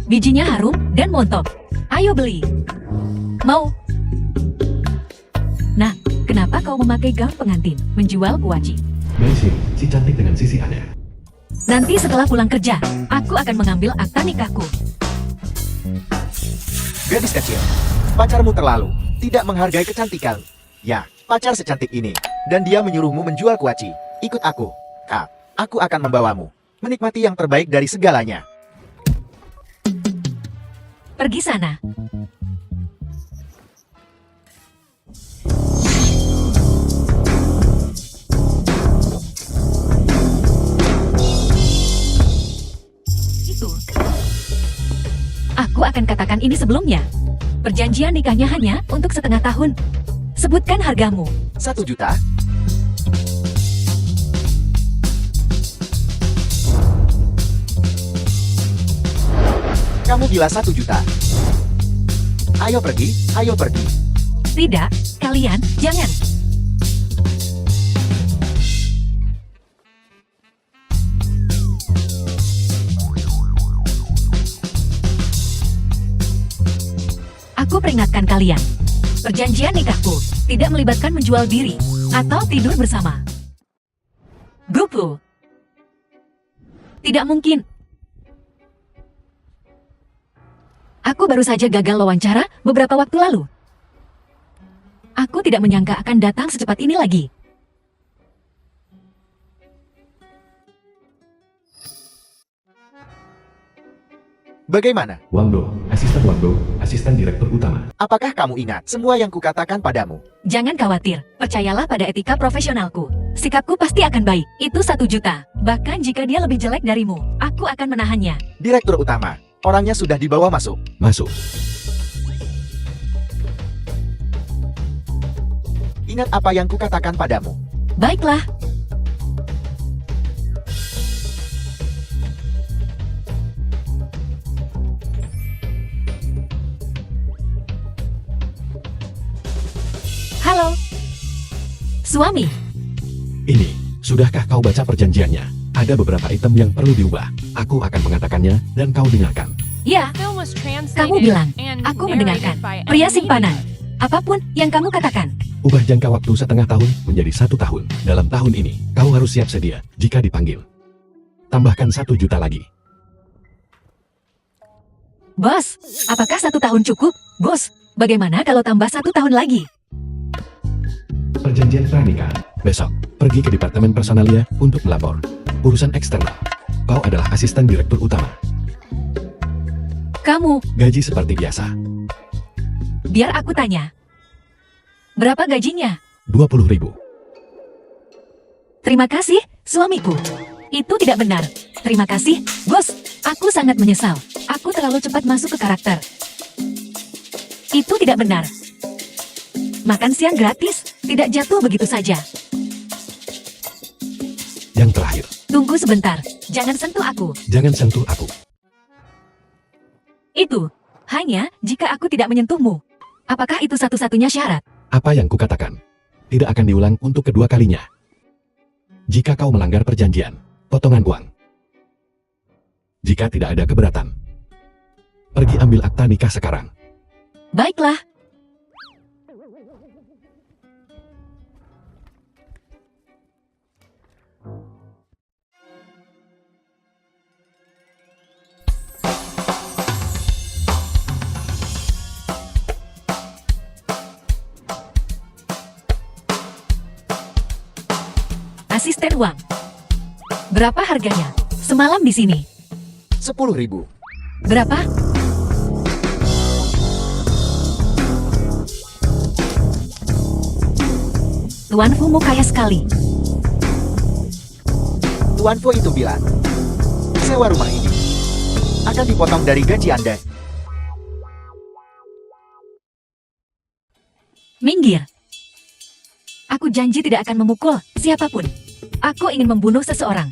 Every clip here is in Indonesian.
Bijinya harum dan montok. Ayo beli. Mau? Nah, kenapa kau memakai gaun pengantin menjual kuaci? Maisin, si cantik dengan sisi aneh. Nanti setelah pulang kerja, aku akan mengambil akta nikahku. Gadis kecil, pacarmu terlalu tidak menghargai kecantikan. Ya, pacar secantik ini. Dan dia menyuruhmu menjual kuaci. Ikut aku. Aku akan membawamu menikmati yang terbaik dari segalanya. Pergi sana. Itu. Aku akan katakan ini sebelumnya. Perjanjian nikahnya hanya untuk setengah tahun. Sebutkan hargamu. 1 juta? Kamu gila 1 juta. Ayo pergi, ayo pergi. Tidak, kalian jangan. Aku peringatkan kalian. Perjanjian nikahku tidak melibatkan menjual diri atau tidur bersama. Gupu. Tidak mungkin. Aku baru saja gagal wawancara beberapa waktu lalu. Aku tidak menyangka akan datang secepat ini lagi. Bagaimana? Wang Do, asisten direktur utama. Apakah kamu ingat semua yang kukatakan padamu? Jangan khawatir, percayalah pada etika profesionalku. Sikapku pasti akan baik. Itu 1 juta. Bahkan jika dia lebih jelek darimu, aku akan menahannya. Direktur utama, orangnya sudah dibawa masuk. Masuk. Ingat apa yang kukatakan padamu. Baiklah. Halo. Suami. Ini, sudahkah kau baca perjanjiannya? Ada beberapa item yang perlu diubah. Aku akan mengatakannya dan kau dengarkan. Ya, kamu bilang, aku mendengarkan. Pria simpanan. Apapun yang kamu katakan. Ubah jangka waktu setengah tahun menjadi 1 tahun. Dalam tahun ini, kau harus siap sedia jika dipanggil. Tambahkan 1 juta lagi. Bos, apakah 1 tahun cukup? Bos, bagaimana kalau tambah 1 tahun lagi? Perjanjian pranikah. Besok, pergi ke departemen personalia untuk melapor. Urusan eksternal. Kau adalah asisten direktur utama. Kamu, Gaji seperti biasa. biar aku tanya. Berapa gajinya? 20.000. Terima kasih, suamiku. Itu tidak benar. Terima kasih, bos. Aku sangat menyesal. Aku terlalu cepat masuk ke karakter. Itu tidak benar. Makan siang gratis, tidak jatuh begitu saja. Yang terakhir, Tunggu sebentar, jangan sentuh aku. jangan sentuh aku. Itu, hanya jika aku tidak menyentuhmu. Apakah itu satu-satunya syarat? Apa yang kukatakan tidak akan diulang untuk kedua kalinya. Jika kau melanggar perjanjian, potongan uang. Jika tidak ada keberatan, pergi ambil akta nikah sekarang. Baiklah. Asisten uang. Berapa harganya? Semalam di sini. 10.000. Berapa? Tuan Fumu kaya sekali. Tuan Fu itu bilang, sewa rumah ini akan dipotong dari gaji Anda. Minggir. Aku janji tidak akan memukul siapapun. Aku ingin membunuh seseorang.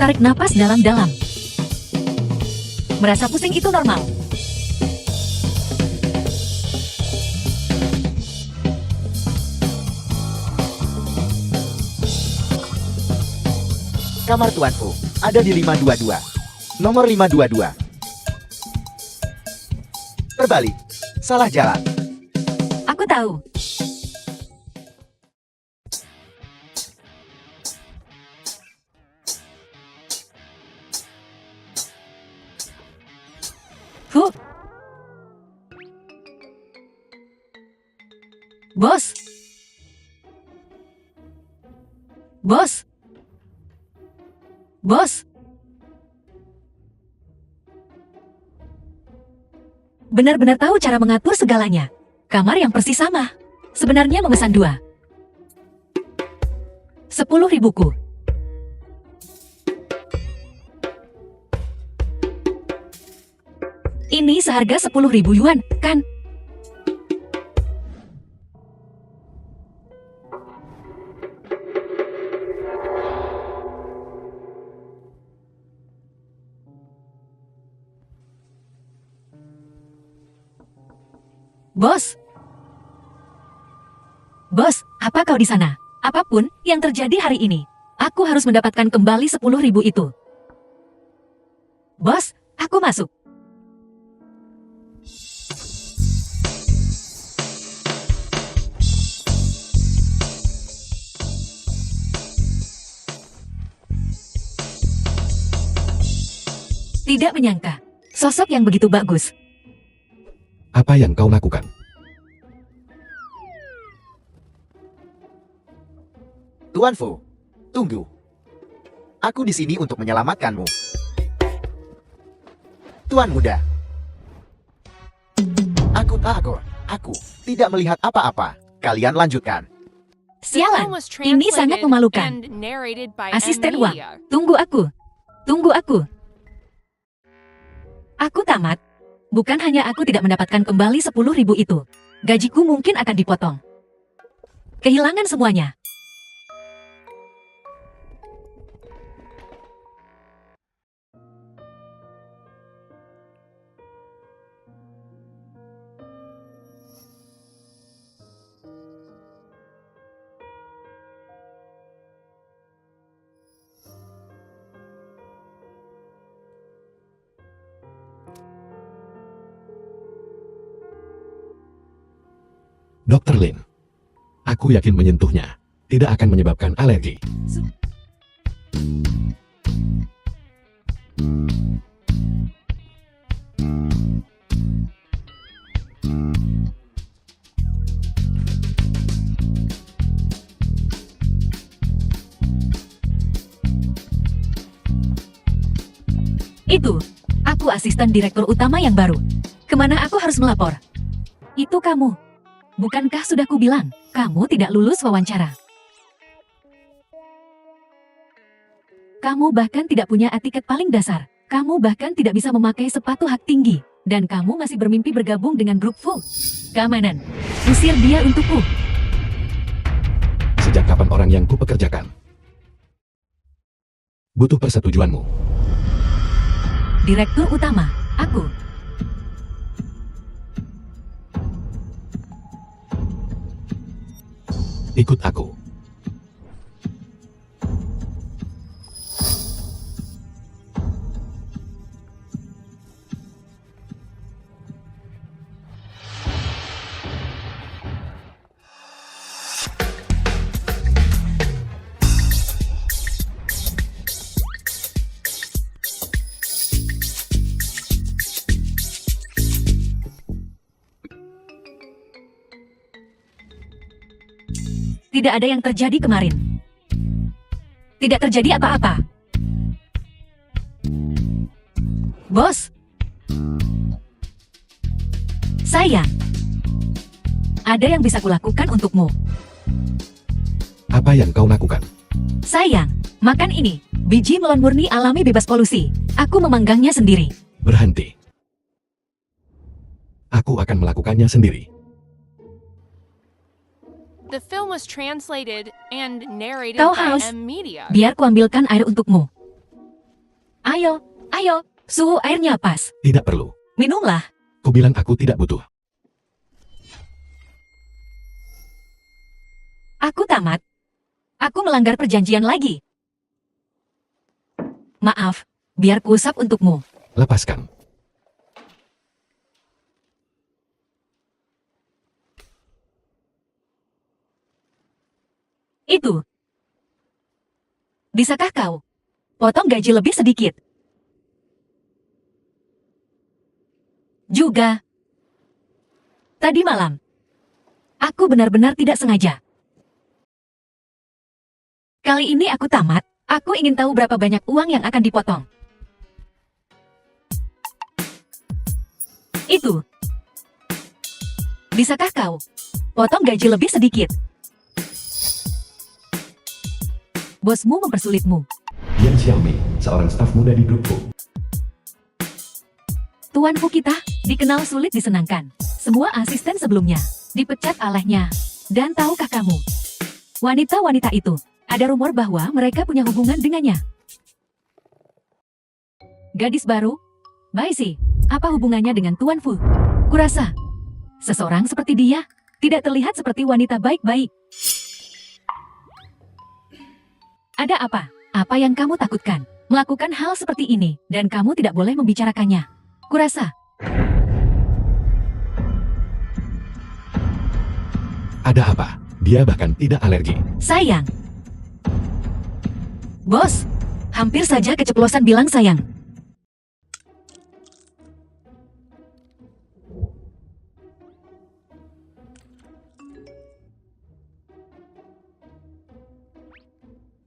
Tarik napas dalam-dalam. Merasa pusing itu normal. Kamar tuanku ada di 522. Nomor 522. Terbalik. Salah jalan. Aku tahu. Huh. Bos. Bos. Bos. Benar-benar tahu cara mengatur segalanya. Kamar yang persis sama. Sebenarnya memesan 2. 10.000-ku. Ini seharga 10.000 yuan, kan? Bos. Bos, apa kau di sana? Apapun yang terjadi hari ini, aku harus mendapatkan kembali 10.000 itu. Bos, aku masuk. Tidak menyangka, sosok yang begitu bagus. Apa yang kau lakukan? Tuan Fu, tunggu. Aku di sini untuk menyelamatkanmu. Tuan muda. Aku tidak melihat apa-apa. Kalian lanjutkan. Sialan, ini sangat memalukan. Asisten Wang, tunggu aku. Tunggu aku. Aku tamat. Bukan hanya aku tidak mendapatkan kembali 10.000 itu. Gajiku mungkin akan dipotong. Kehilangan semuanya. Dr. Lin. Aku yakin menyentuhnya tidak akan menyebabkan alergi. Itu, aku asisten direktur utama yang baru. Kemana aku harus melapor? Itu kamu. Bukankah sudah kubilang, kamu tidak lulus wawancara? Kamu bahkan tidak punya etiket paling dasar. Kamu bahkan tidak bisa memakai sepatu hak tinggi. Dan kamu masih bermimpi bergabung dengan grup Fu. Keamanan, usir dia untukku. Sejak kapan orang yang kupekerjakan butuh persetujuanmu? Direktur utama, aku. Ikut aku. Tidak ada yang terjadi kemarin. Tidak terjadi apa-apa. Bos. Sayang. Ada yang bisa kulakukan untukmu. Apa yang kau lakukan? Sayang, makan ini. Biji melon murni alami bebas polusi. Aku memanggangnya sendiri. Berhenti. Aku akan melakukannya sendiri. The film was translated and narrated Kau by haus? M Media. Biar kuambilkan air untukmu. Ayo, ayo. Suhu airnya pas. Tidak perlu. Minumlah. Kubilang aku tidak butuh. Aku tamat. Aku melanggar perjanjian lagi. Maaf, biar kuusap untukmu. Lepaskan. Itu. Bisakah kau potong gaji lebih sedikit? Juga. Tadi malam, aku benar-benar tidak sengaja. Kali ini aku tamat, aku ingin tahu berapa banyak uang yang akan dipotong. Itu. Bisakah kau potong gaji lebih sedikit? Bosmu mempersulitmu. Yan Xiaoming, seorang staf muda di grupku. Tuan Fu kita dikenal sulit disenangkan. Semua asisten sebelumnya dipecat olehnya. Dan tahukah kamu, wanita-wanita itu, ada rumor bahwa mereka punya hubungan dengannya. Gadis baru? Baisi, apa hubungannya dengan Tuan Fu? Kurasa, seseorang seperti dia tidak terlihat seperti wanita baik-baik. Ada apa? Apa yang kamu takutkan? Melakukan hal seperti ini, dan kamu tidak boleh membicarakannya. Kurasa. Ada apa? Dia bahkan tidak alergi. Sayang. Bos, hampir saja keceplosan bilang sayang.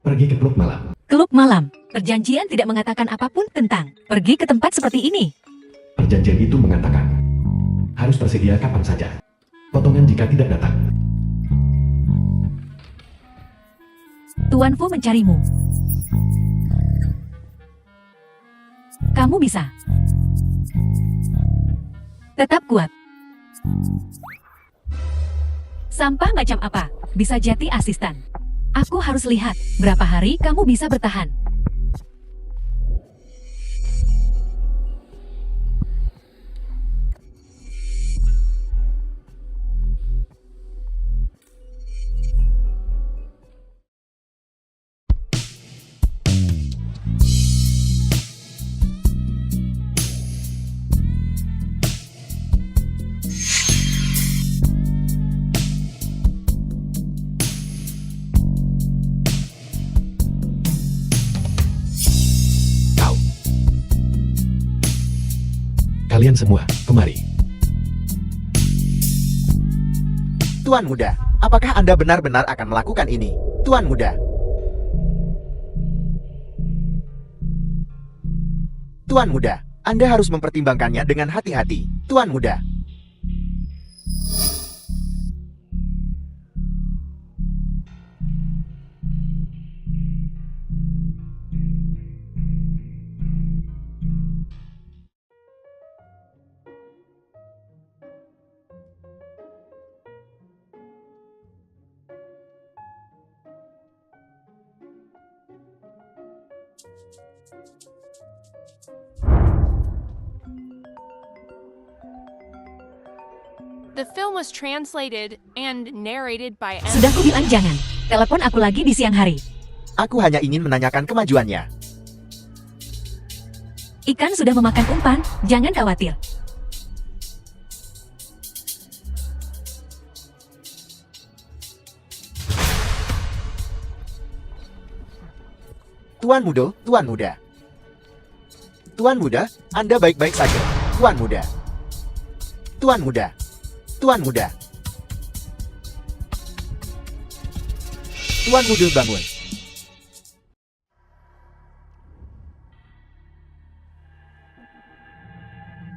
Pergi ke klub malam. Klub malam. Perjanjian tidak mengatakan apapun tentang pergi ke tempat seperti ini. Perjanjian itu mengatakan harus tersedia kapan saja. Potongan jika tidak datang. Tuan Fu mencarimu. Kamu bisa. Tetap kuat. Sampah macam apa? Bisa jadi asisten. Aku harus lihat berapa hari kamu bisa bertahan. Kalian semua, kemari. Tuan Muda, apakah Anda benar-benar akan melakukan ini? Tuan Muda. Tuan Muda, Anda harus mempertimbangkannya dengan hati-hati. Tuan Muda. The film was translated and narrated by Sudah kubilang jangan. Telepon aku lagi di siang hari. Aku hanya ingin menanyakan kemajuannya. Ikan sudah memakan umpan, jangan khawatir. Tuan Muda, Tuan Muda. Tuan Muda, Anda baik-baik saja. Tuan Muda. Tuan Muda. Tuan Muda. Tuan Muda bangun.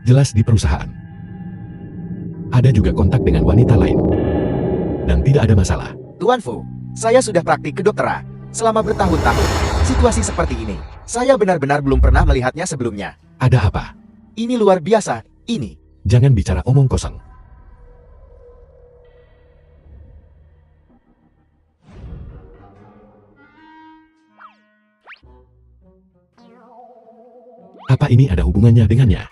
Jelas di perusahaan. Ada juga kontak dengan wanita lain. Dan tidak ada masalah. Tuan Fu, saya sudah praktik kedokteran selama bertahun-tahun. Situasi seperti ini, saya benar-benar belum pernah melihatnya sebelumnya. Ada apa? Ini luar biasa, ini. Jangan bicara omong kosong. Apa ini ada hubungannya dengannya?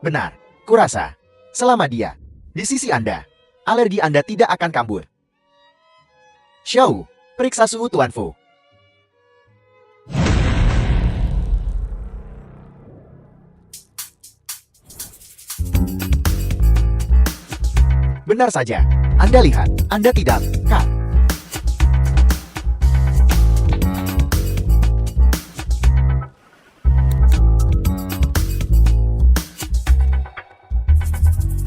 Benar, kurasa. Selama dia di sisi Anda, alergi Anda tidak akan kambuh. Xiao, periksa suhu Tuan Fu. Benar saja. Anda lihat, Anda tidak, Kak.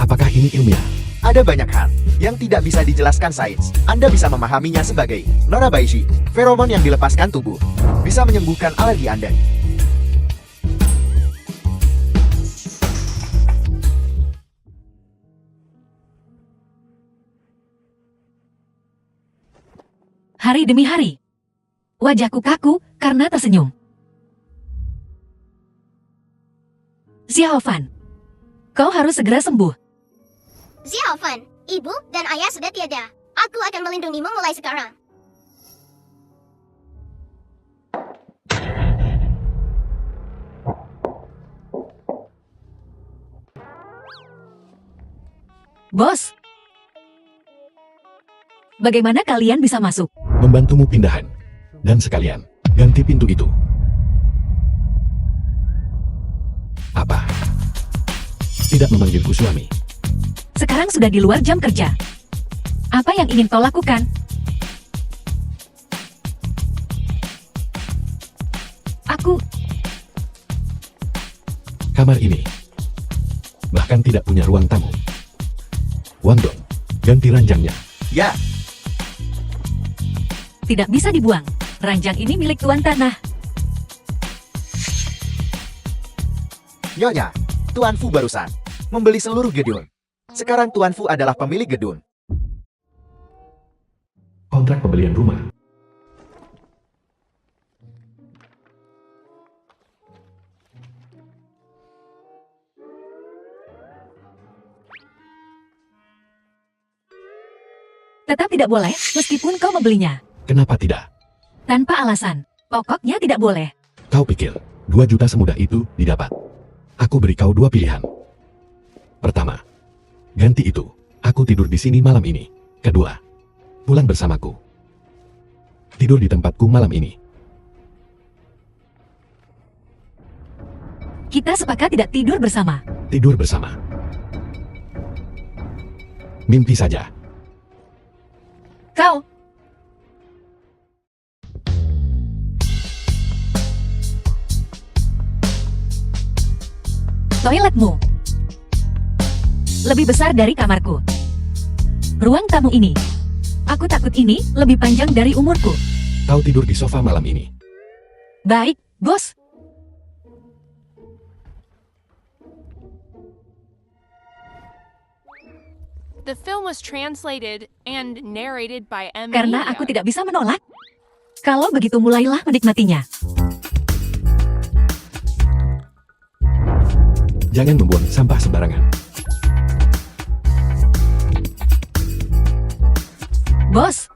Apakah ini ilmiah? Ada banyak hal yang tidak bisa dijelaskan sains. Anda bisa memahaminya sebagai norabaishi, feromon yang dilepaskan tubuh. Bisa menyembuhkan alergi Anda. Hari demi hari. Wajahku kaku karena tersenyum. Xiaofan, kau harus segera sembuh. Xiaofan, ibu dan ayah sudah tiada. Aku akan melindungimu mulai sekarang. Bos, bagaimana kalian bisa masuk? Membantumu pindahan. Dan sekalian, ganti pintu itu. Apa? Tidak memanggilku suami. Sekarang sudah di luar jam kerja. Apa yang ingin kau lakukan? Aku Kamar ini bahkan tidak punya ruang tamu. Wang Dong, ganti ranjangnya. Ya, tidak bisa dibuang. Ranjang ini milik tuan tanah. Nyonya, Tuan Fu barusan membeli seluruh gedung. Sekarang Tuan Fu adalah pemilik gedung. Kontrak pembelian rumah. Tetap tidak boleh, meskipun kau membelinya. Kenapa tidak? Tanpa alasan. Pokoknya tidak boleh. Kau pikir 2 juta semudah itu didapat? Aku beri kau 2 pilihan. Pertama, ganti itu. Aku tidur di sini malam ini. Kedua, pulang bersamaku. Tidur di tempatku malam ini. Kita sepakat tidak tidur bersama. Tidur bersama. Mimpi saja. Kau toiletmu lebih besar dari kamarku. Ruang tamu ini, aku takut ini lebih panjang dari umurku. Kau tidur di sofa malam ini. Baik, bos. The film was translated and narrated by M. Karena aku tidak bisa menolak. Kalau begitu mulailah menikmatinya. Jangan membuang sampah sembarangan. Bos,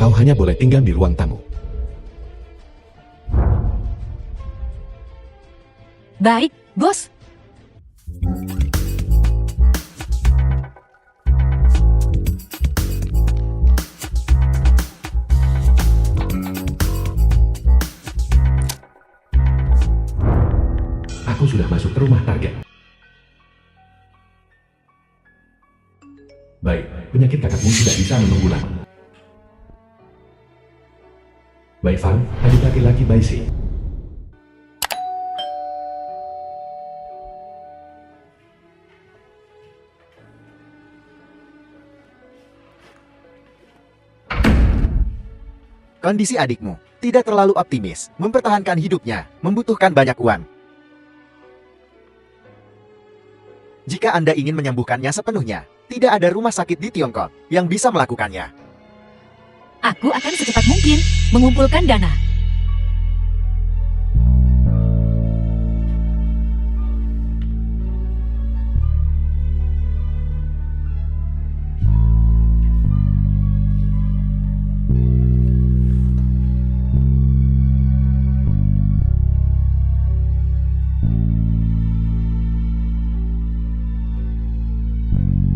Kau hanya boleh tinggal di ruang tamu. baik, bos. Aku sudah masuk ke rumah target. Baik, penyakit kakakmu tidak bisa menunggu lama. Bai Fan, adik laki-laki Bai Si. Kondisi adikmu tidak terlalu optimis. Mempertahankan hidupnya membutuhkan banyak uang. Jika Anda ingin menyembuhkannya sepenuhnya, tidak ada rumah sakit di Tiongkok yang bisa melakukannya. Aku akan secepat mungkin mengumpulkan dana.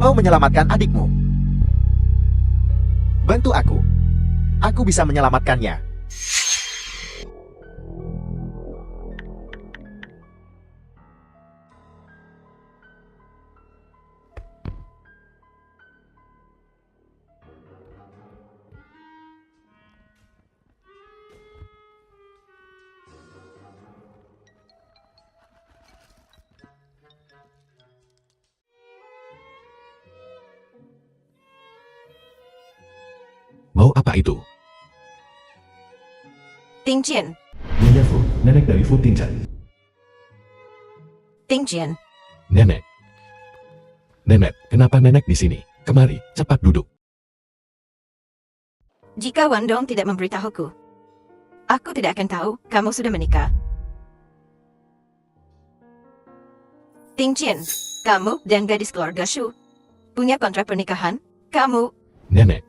Mau menyelamatkan adikmu? Bantu aku. Aku bisa menyelamatkannya. Bau apa itu? Ting Jian, Nyonya Fu, nenek dari Fu Tingzhen. Ting Jian. Nenek. Nenek, kenapa nenek di sini? Kemari, cepat duduk. Jika Wandong tidak memberitahuku, aku tidak akan tahu kamu sudah menikah. Ting Jian, kamu dan gadis keluarga Shu punya kontrak pernikahan. Kamu, Nenek,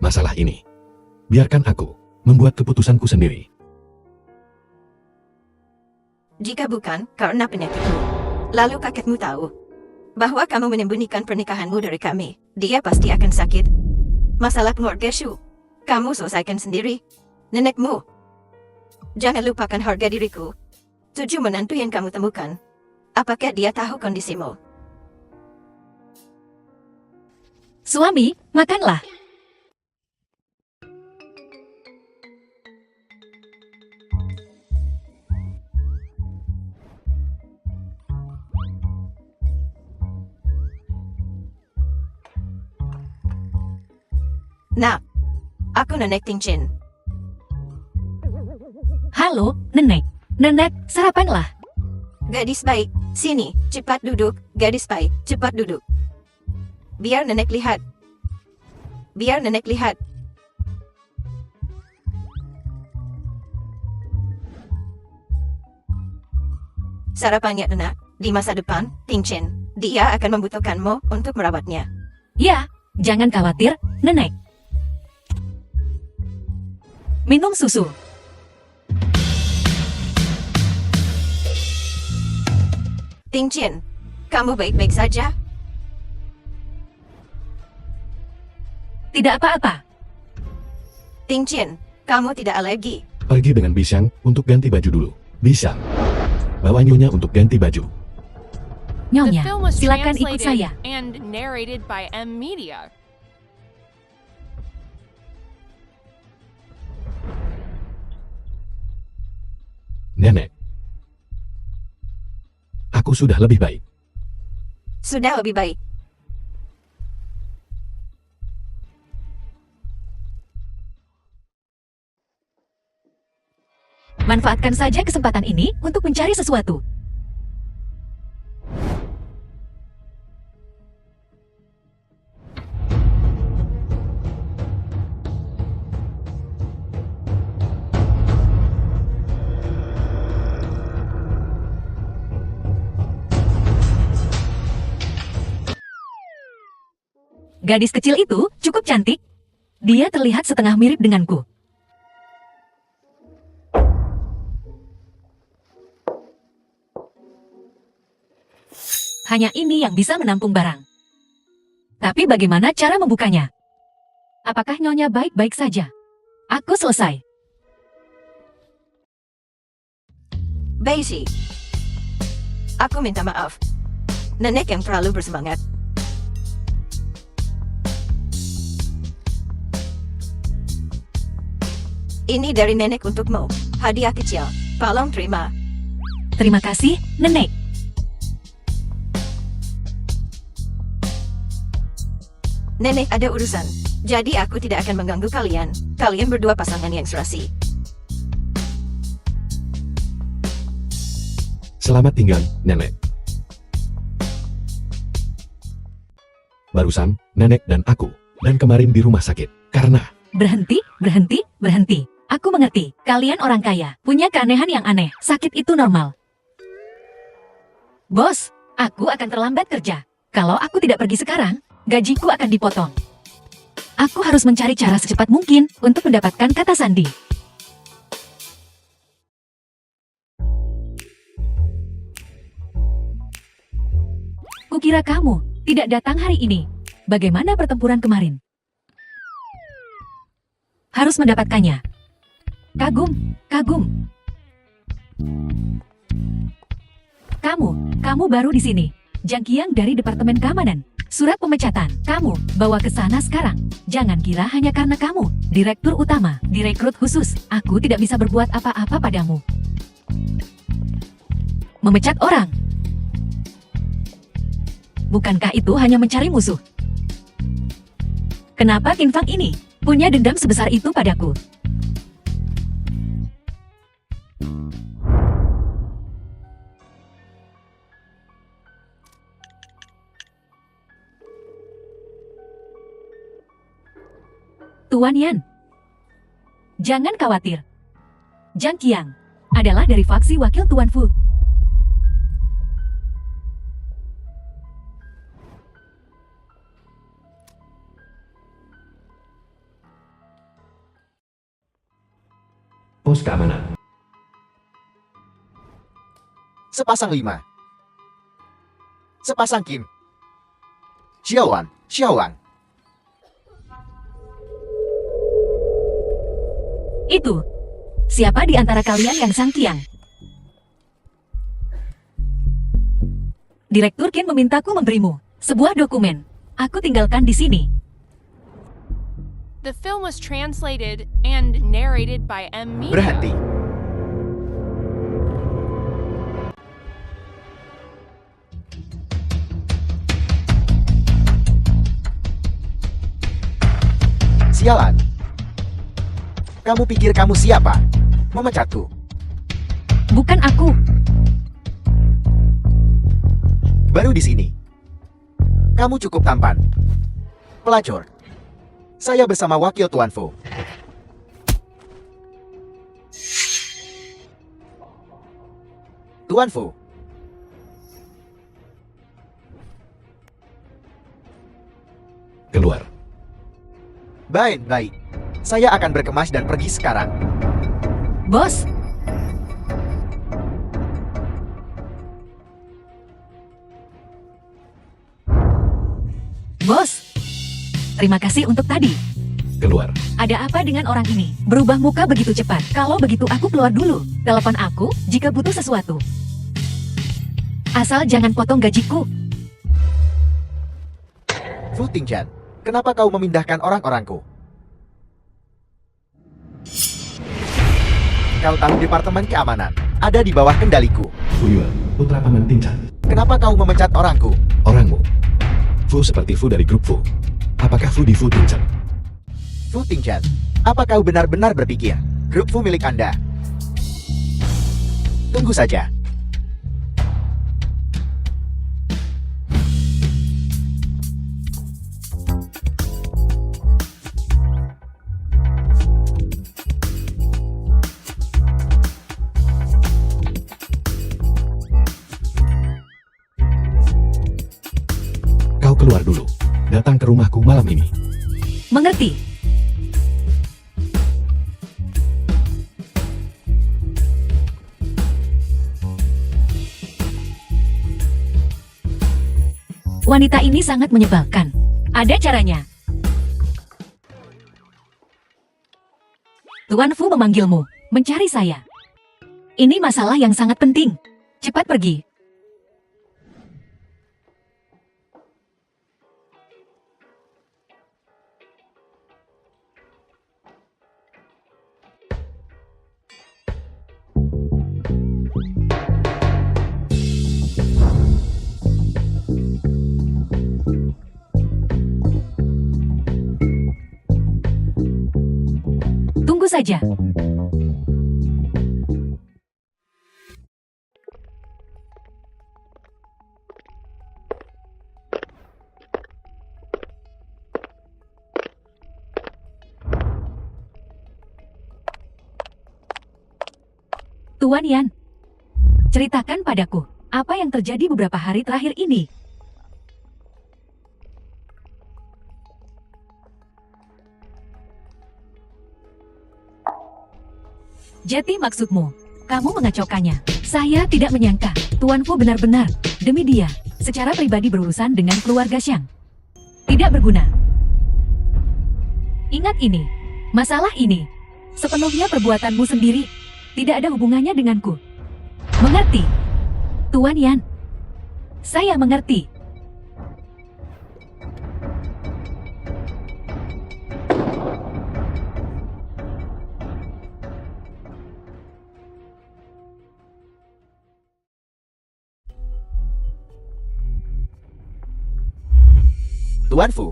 masalah ini, biarkan aku membuat keputusanku sendiri. jika bukan karena penyakitmu, lalu kakekmu tahu bahwa kamu menyembunyikan pernikahanmu dari kami, dia pasti akan sakit. Masalah keluarga Shu, kamu selesaikan sendiri. Nenekmu, jangan lupakan harga diriku. 7 menantu yang kamu temukan, apakah dia tahu kondisimu? Suami, makanlah. Nak, aku Nenek Ting Jian. Halo, Nenek. Nenek, sarapanlah. Gadis baik, sini, cepat duduk. Gadis baik, cepat duduk. Biar Nenek lihat. Biar Nenek lihat. Sarapannya Nenek, di masa depan, Ting Jian, dia akan membutuhkanmu untuk merawatnya. Ya, jangan khawatir, Nenek. Minum susu. Ting Jian, kamu baik-baik saja? Tidak apa-apa. Ting Jian, kamu tidak alergi? Pergi dengan Bishang untuk ganti baju dulu. Bishang, bawa Nyonya untuk ganti baju. The Nyonya, film was silakan ikut translated saya. and narrated by M Media. Nenek, aku sudah lebih baik. Sudah lebih baik. Manfaatkan saja kesempatan ini untuk mencari sesuatu. Gadis kecil itu cukup cantik. Dia terlihat setengah mirip denganku. Hanya ini yang bisa menampung barang. Tapi bagaimana cara membukanya? Apakah Nyonya baik-baik saja? Aku selesai. Baisi, aku minta maaf. Nenek yang terlalu bersemangat. Ini dari nenek untukmu. Hadiah kecil. Tolong terima. Terima kasih, Nenek. Nenek ada urusan. Jadi aku tidak akan mengganggu kalian. Kalian berdua pasangan yang serasi. Selamat tinggal, Nenek. Barusan, Nenek dan aku, dan kemarin di rumah sakit, karena Berhenti, berhenti, berhenti. Aku mengerti, kalian orang kaya, punya keanehan yang aneh. Sakit itu normal. Bos, aku akan terlambat kerja. Kalau aku tidak pergi sekarang, gajiku akan dipotong. Aku harus mencari cara secepat mungkin untuk mendapatkan kata sandi. Kukira kamu tidak datang hari ini. Bagaimana pertempuran kemarin? Harus mendapatkannya. Kagum, kagum. Kamu baru di sini. Jang Qiang dari Departemen Keamanan. Surat pemecatan. Kamu bawa ke sana sekarang. Jangan kira hanya karena kamu direktur utama, direkrut khusus. Aku tidak bisa berbuat apa-apa padamu. Memecat orang. Bukankah itu hanya mencari musuh? Kenapa Qin Fang ini punya dendam sebesar itu padaku. Tuan Yan, jangan khawatir. Zhang Qiang adalah dari faksi wakil Tuan Fu. Pos keamanan. Sepasang 5. Sepasang Kim. Xiaowan, Xiaowan. Itu, siapa di antara kalian yang Zhang Qiang? Direktur Qin memintaku memberimu sebuah dokumen. Aku tinggalkan di sini. The film was translated and narrated by M. Mino. Berhenti. Sialan. Kamu pikir kamu siapa? Memecatku. Bukan aku. Baru di sini. Kamu cukup tampan. Pelacur. Saya bersama wakil Tuan Fu. Tuan Fu. Keluar. Baik. Saya akan berkemas dan pergi sekarang. Bos, Bos, terima kasih untuk tadi. Keluar. Ada apa dengan orang ini? Berubah muka begitu cepat. Kalau begitu aku keluar dulu. Telepon aku jika butuh sesuatu. Asal jangan potong gajiku. Fu Tingjian, kenapa kau memindahkan orang-orangku? Kau tahu Departemen Keamanan ada di bawah kendaliku. Fu Yuan, putra paman Tinchan. Kenapa kau memecat orangku? Orangmu. Fu seperti Fu dari grup Fu. Apakah Fu di Fu Tinchan? Fu Tingjian, apa kau benar-benar berpikir grup Fu milik Anda? Tunggu saja. Kau keluar dulu. Datang ke rumahku malam ini. Mengerti? Wanita ini sangat menyebalkan. Ada caranya. Tuan Fu memanggilmu, mencari saya. Ini masalah yang sangat penting. Cepat pergi. Tunggu saja. Tuan Yan, ceritakan padaku, apa yang terjadi beberapa hari terakhir ini? Jadi maksudmu, kamu mengacaukannya. Saya tidak menyangka, Tuan Fu benar-benar, demi dia, secara pribadi berurusan dengan keluarga Xiang. Tidak berguna. Ingat ini, masalah ini, sepenuhnya perbuatanmu sendiri, tidak ada hubungannya denganku. Mengerti? Tuan Yan, saya mengerti. Tuan Fu,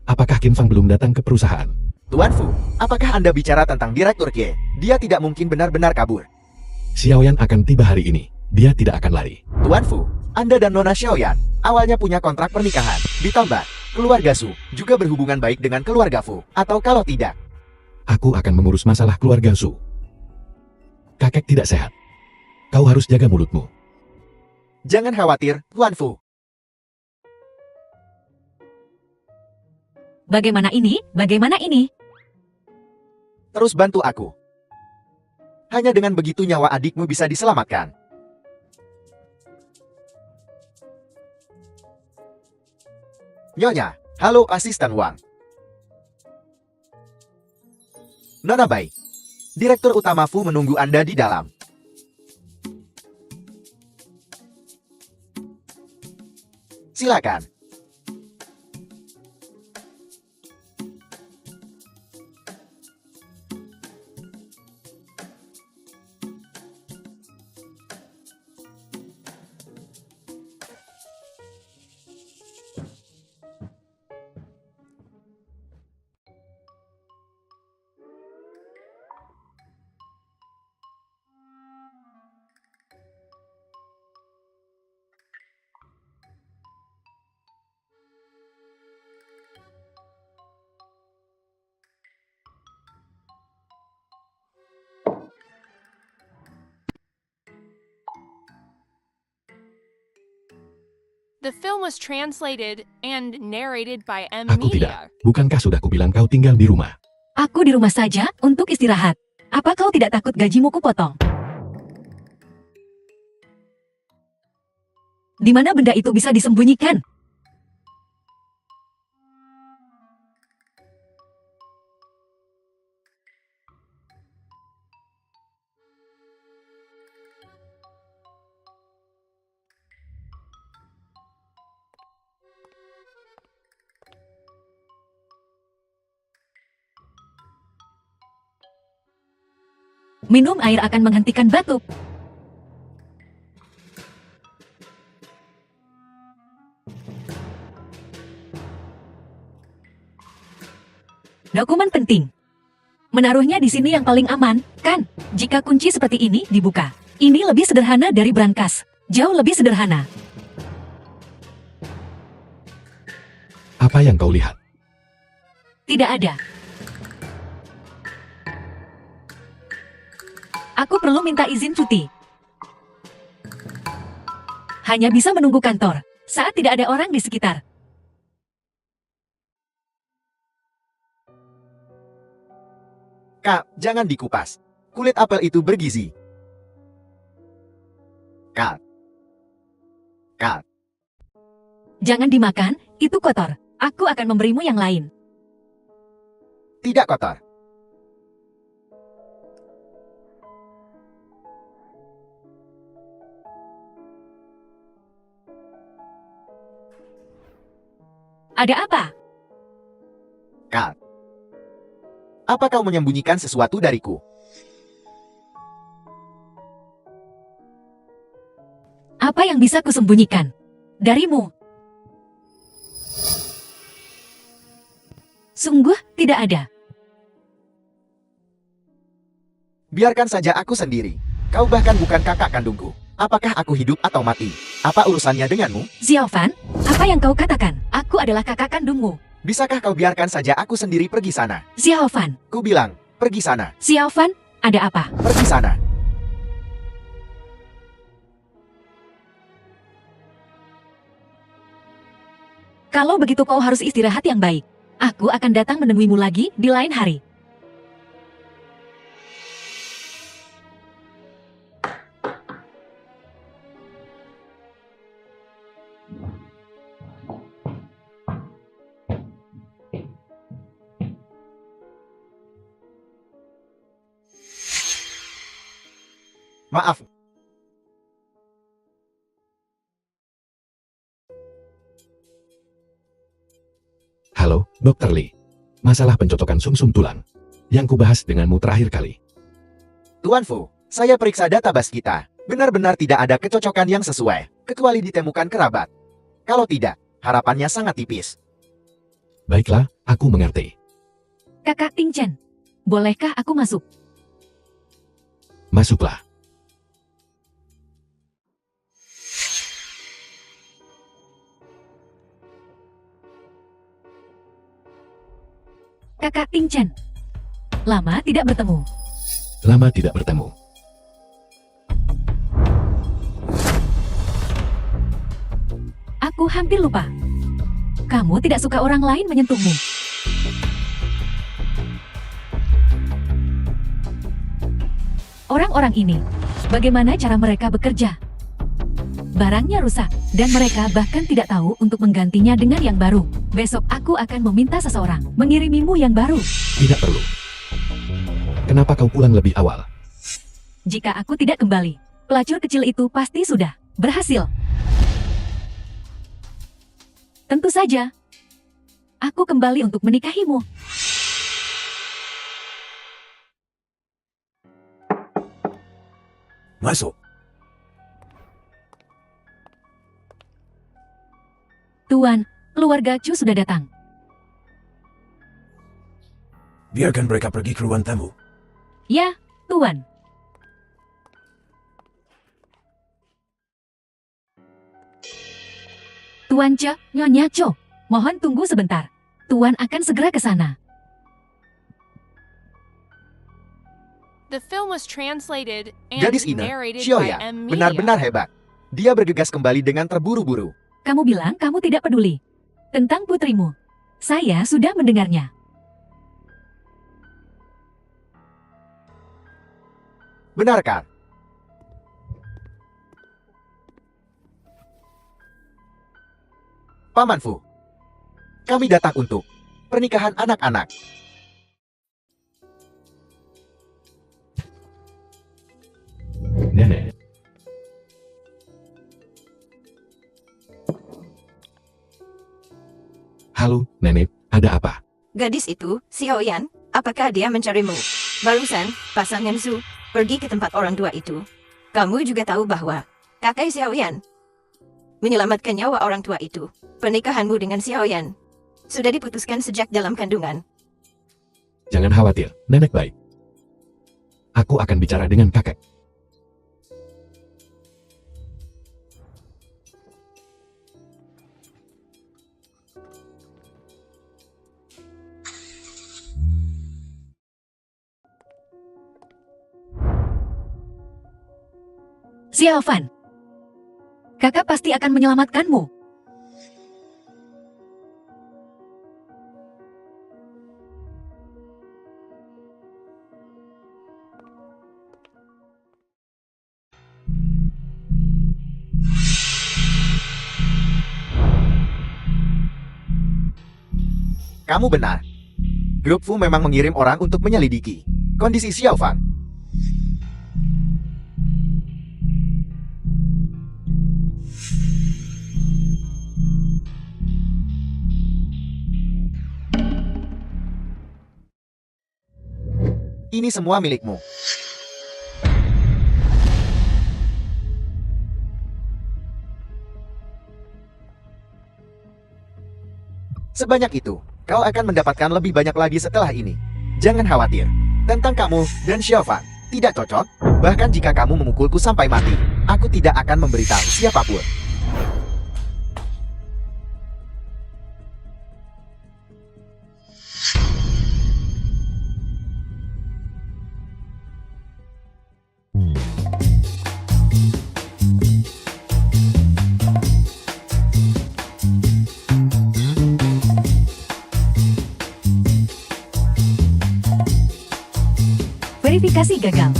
Apakah Kim Fang belum datang ke perusahaan? Tuan Fu, apakah Anda bicara tentang Direktur Kie? Dia tidak mungkin benar-benar kabur. Xiaoyan akan tiba hari ini. Dia tidak akan lari. Tuan Fu, Anda dan Nona Xiaoyan awalnya punya kontrak pernikahan. Ditambah, keluarga Su juga berhubungan baik dengan keluarga Fu. Atau kalau tidak, Aku akan mengurus masalah keluarga Su. Kakek tidak sehat. Kau harus jaga mulutmu. jangan khawatir, Tuan Fu. Bagaimana ini? Bagaimana ini? Terus bantu aku. Hanya dengan begitu nyawa adikmu bisa diselamatkan. Nyonya, halo asisten Wang. Nona Bai, Direktur Utama Fu menunggu Anda di dalam. Silakan. The film was translated and narrated by M. Aku Media. tidak. Bukankah sudah kubilang kau tinggal di rumah? Aku di rumah saja untuk istirahat. Apa kau tidak takut gajimu kupotong? Di mana benda itu bisa disembunyikan? Minum air akan menghentikan batuk. Dokumen penting. Menaruhnya di sini yang paling aman, kan? Jika kunci seperti ini dibuka. Ini lebih sederhana dari brankas. Jauh lebih sederhana. Apa yang kau lihat? Tidak ada. Aku perlu minta izin cuti. Hanya bisa menunggu kantor saat tidak ada orang di sekitar. Kak, jangan dikupas. Kulit apel itu bergizi. Kak. Kak. Jangan dimakan, itu kotor. Aku akan memberimu yang lain. Tidak kotor. Ada apa? Kak. Apa kau menyembunyikan sesuatu dariku? Apa yang bisa kusembunyikan? Darimu? Sungguh tidak ada. Biarkan saja aku sendiri. Kau bahkan bukan kakak kandungku. Apakah aku hidup atau mati? Apa urusannya denganmu? Xiaofan, apa yang kau katakan? Aku adalah kakak kandungmu. Bisakah kau biarkan saja aku sendiri pergi sana? Xiaofan, Ku bilang, pergi sana, Xiaofan, ada apa? pergi sana. Kalau begitu kau harus istirahat yang baik. Aku akan datang menemuimu lagi di lain hari. Maaf. Halo, Dr. Lee. Masalah pencocokan sumsum tulang. Yang kubahas denganmu terakhir kali. Tuan Fu, saya periksa database kita. Benar-benar tidak ada kecocokan yang sesuai, kecuali ditemukan kerabat. Kalau tidak, harapannya sangat tipis. Baiklah, aku mengerti. Kakak Ting Chen, bolehkah aku masuk? Masuklah. Kakak Ting Chen, lama tidak bertemu. Lama tidak bertemu. Aku hampir lupa. Kamu tidak suka orang lain menyentuhmu. Orang-orang ini, bagaimana cara mereka bekerja? Barangnya rusak, dan mereka bahkan tidak tahu untuk menggantinya dengan yang baru. Besok aku akan meminta seseorang mengirimimu yang baru. Tidak perlu. Kenapa kau pulang lebih awal? Jika aku tidak kembali, pelacur kecil itu pasti sudah berhasil. Tentu saja. Aku kembali untuk menikahimu. Masuk. Tuan, keluarga Chu sudah datang. Biarkan mereka pergi ke ruang tamu. Ya, Tuan. Tuan Che, Nyonya Cho, mohon tunggu sebentar. Tuan akan segera ke sana. The film was translated and Gadis Ine, narrated by Xiaoyan, M. benar-benar hebat. Dia bergegas kembali dengan terburu-buru. Kamu bilang kamu tidak peduli tentang putrimu. Saya sudah mendengarnya. Benarkah? Paman Fu, kami datang untuk pernikahan anak-anak. Nenek. Halo, Nenek, ada apa? Gadis itu, Xiaoyan, apakah dia mencarimu? Barusan, pasangan Su pergi ke tempat orang tua itu. Kamu juga tahu bahwa kakak Xiaoyan menyelamatkan nyawa orang tua itu. Pernikahanmu dengan Xiaoyan sudah diputuskan sejak dalam kandungan. Jangan khawatir, Nenek baik. Aku akan bicara dengan kakek. Xiaofan, kakak pasti akan menyelamatkanmu. Kamu benar. Grup Fu memang mengirim orang untuk menyelidiki kondisi Xiaofang. Ini semua milikmu. Sebanyak itu, kau akan mendapatkan lebih banyak lagi setelah ini. Jangan khawatir. Tentang kamu dan Xiaofang tidak cocok. Bahkan jika kamu memukulku sampai mati, aku tidak akan memberitahu siapapun. Verifikasi gagal.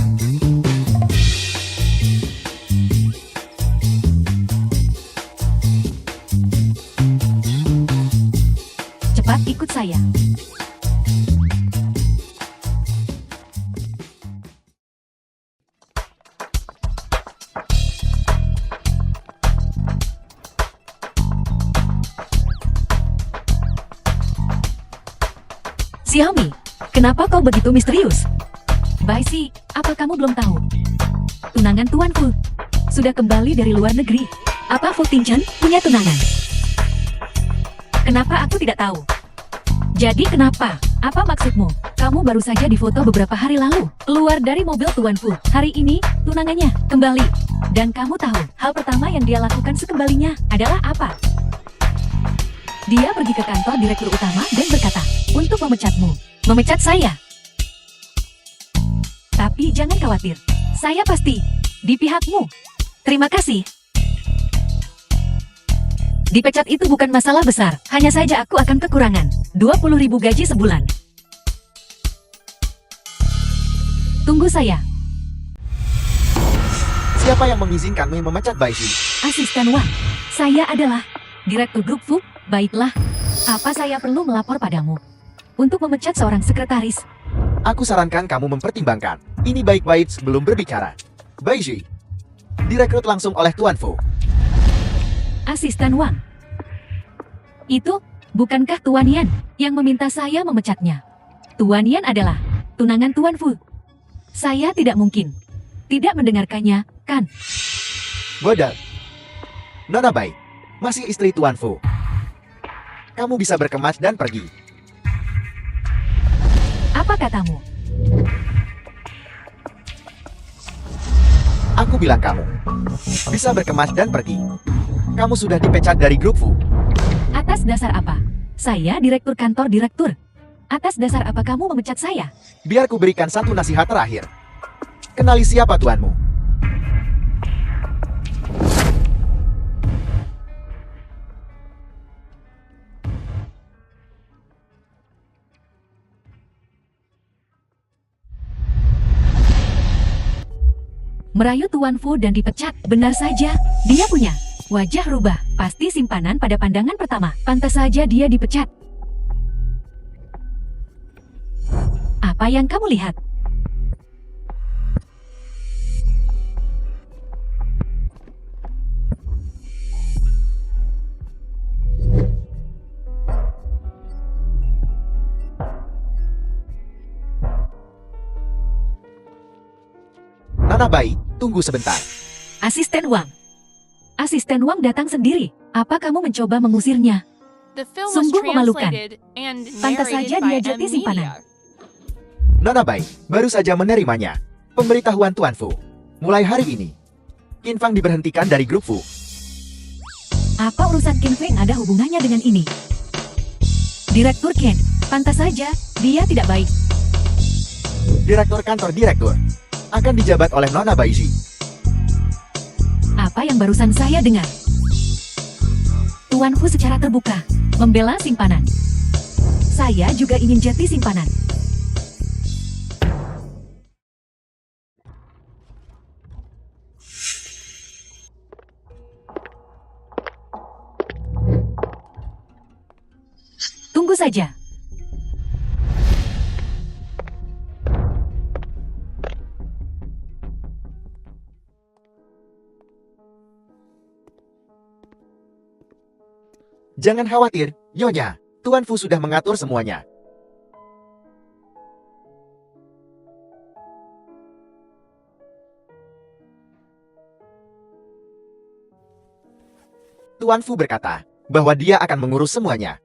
Cepat ikut saya. Xiaomi, kenapa kau begitu misterius? Baisi, apa kamu belum tahu? Tunangan Tuan Fu sudah kembali dari luar negeri. Apa Fu Tingchen punya tunangan? Kenapa aku tidak tahu? Jadi kenapa? Apa maksudmu? Kamu baru saja difoto beberapa hari lalu. Keluar dari mobil Tuan Fu. Hari ini, tunangannya kembali. Dan kamu tahu, hal pertama yang dia lakukan sekembalinya adalah apa? Dia pergi ke kantor direktur utama dan berkata, untuk memecatmu. Memecat saya. Tapi jangan khawatir. Saya pasti di pihakmu. Terima kasih. Dipecat itu bukan masalah besar. Hanya saja aku akan kekurangan 20.000 gaji sebulan. Tunggu saya. Siapa yang mengizinkanmu memecat Baishi? Asisten Wang. Saya adalah Direktur Grup Fu. Baiklah. Apa saya perlu melapor padamu untuk memecat seorang sekretaris? Aku sarankan kamu mempertimbangkan. Ini baik-baik sebelum berbicara. Baishi direkrut langsung oleh Tuan Fu. Asisten Wang. Itu, bukankah Tuan Yan yang meminta saya memecatnya? Tuan Yan adalah tunangan Tuan Fu. Saya tidak mungkin tidak mendengarkannya, kan? Bodoh. Nona Bai, masih istri Tuan Fu. Kamu bisa berkemas dan pergi. Apa katamu? Aku bilang kamu bisa berkemas dan pergi. Kamu sudah dipecat dari grup Fu. Atas dasar apa? Saya direktur kantor direktur. Atas dasar apa kamu memecat saya? Biar ku berikan satu nasihat terakhir. Kenali siapa tuanmu. Merayu Tuan Fu dan dipecat. Benar saja, dia punya wajah rubah. Pasti simpanan pada pandangan pertama. Pantas saja dia dipecat. Apa yang kamu lihat? Nona Bai, tunggu sebentar. Asisten Wang. Asisten Wang datang sendiri. Apa kamu mencoba mengusirnya? The film was Sungguh memalukan. translated and Pantas saja narrated by dia jati simpanan. Amelia. Nona Bai baru saja menerimanya. Pemberitahuan Tuan Fu. Mulai hari ini, Qin Fang diberhentikan dari grup Fu. Apa urusan Qin Feng ada hubungannya dengan ini? Direktur Ken, pantas saja dia tidak baik. Direktur kantor direktur akan dijabat oleh Nona Baishi. Apa yang barusan saya dengar? Tuan Fu secara terbuka membela simpanan. Saya juga ingin jati simpanan. Tunggu saja. Jangan khawatir, Nyonya. Tuan Fu sudah mengatur semuanya. Tuan Fu berkata bahwa dia akan mengurus semuanya.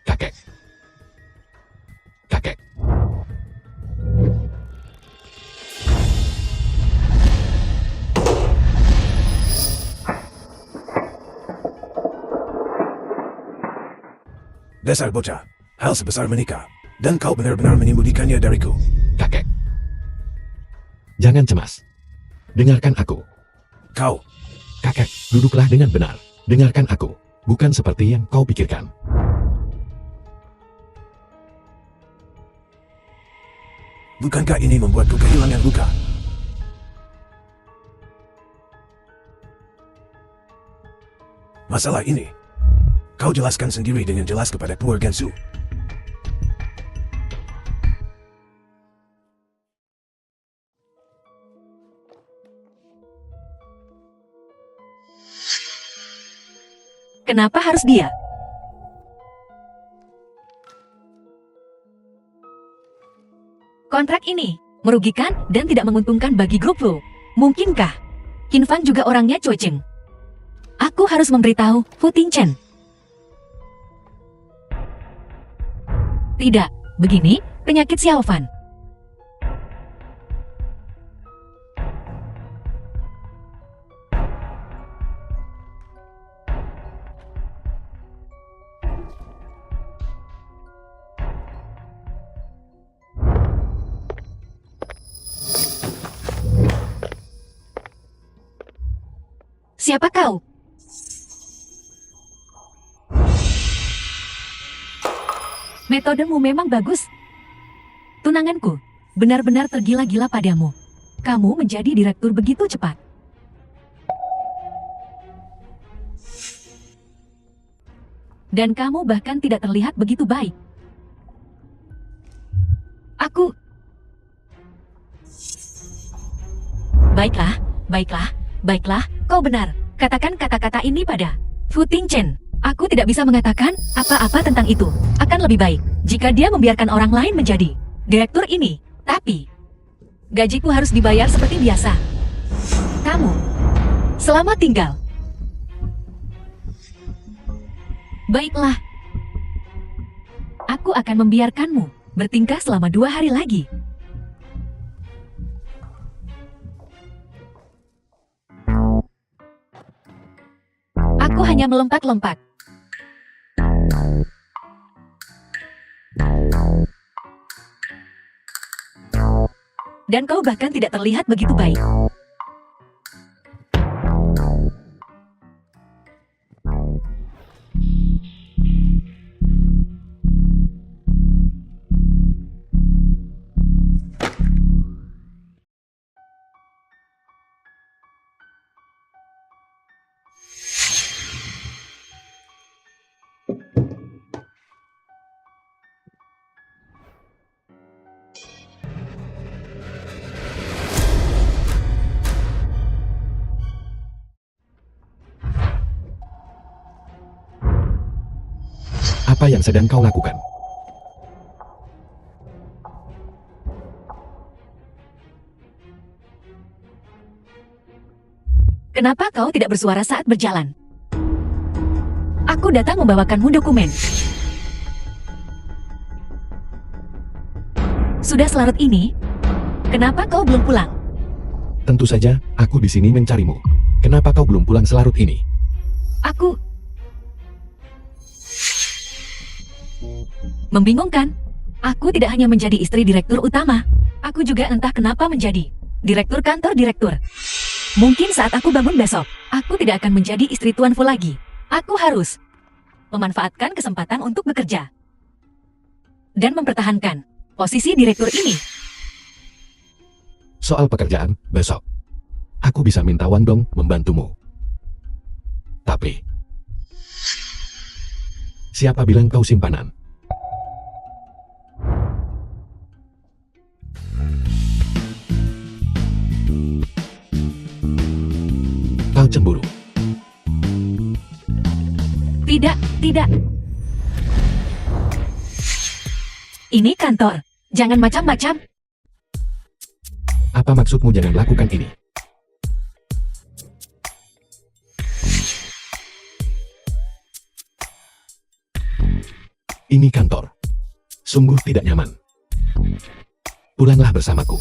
Kakek. Kakek. Dasar bocah, hal sebesar menikah, dan kau benar-benar menyembunyikannya dariku. Kakek. Jangan cemas. Dengarkan aku. Kau, Kakek, duduklah dengan benar. Dengarkan aku. Bukan seperti yang kau pikirkan. bukankah ini membuatku kehilangan luka? Masalah ini, kau jelaskan sendiri dengan jelas kepada keluarga Su. Kenapa harus dia? Kontrak ini merugikan dan tidak menguntungkan bagi grup Fu. Mungkinkah Qin Fang juga orangnya cueceng? Aku harus memberitahu Fu Tingchen. Tidak, begini, penyakit Xiaofan. Siapa kau? Metodemu memang bagus. Tunanganku, benar-benar tergila-gila padamu. Kamu menjadi direktur begitu cepat. Dan kamu bahkan tidak terlihat begitu baik. Baiklah, kau benar. Katakan kata-kata ini pada Fu Tingchen. Aku tidak bisa mengatakan apa-apa tentang itu. Akan lebih baik jika dia membiarkan orang lain menjadi direktur ini. Tapi, gajiku harus dibayar seperti biasa. Kamu, selamat tinggal. Baiklah. Aku akan membiarkanmu bertingkah selama 2 hari lagi. Aku hanya melompat-lompat. Dan kau bahkan tidak terlihat begitu baik. Apa yang sedang kau lakukan? Kenapa kau tidak bersuara saat berjalan? Aku datang membawakanmu dokumen. Sudah selarut ini, kenapa kau belum pulang? Tentu saja, aku di sini mencarimu. Kenapa kau belum pulang selarut ini? Membingungkan. Aku tidak hanya menjadi istri direktur utama. Aku juga entah kenapa menjadi direktur kantor direktur. Mungkin saat aku bangun besok, aku tidak akan menjadi istri Tuan Fu lagi. Aku harus memanfaatkan kesempatan untuk bekerja dan mempertahankan posisi direktur ini. Soal pekerjaan, besok. Aku bisa minta Wang Dong membantumu. Tapi, siapa bilang kau simpanan? Kau cemburu. Tidak. Ini kantor. Jangan macam-macam. Apa maksudmu jangan lakukan ini? Ini kantor. Sungguh tidak nyaman. Pulanglah bersamaku.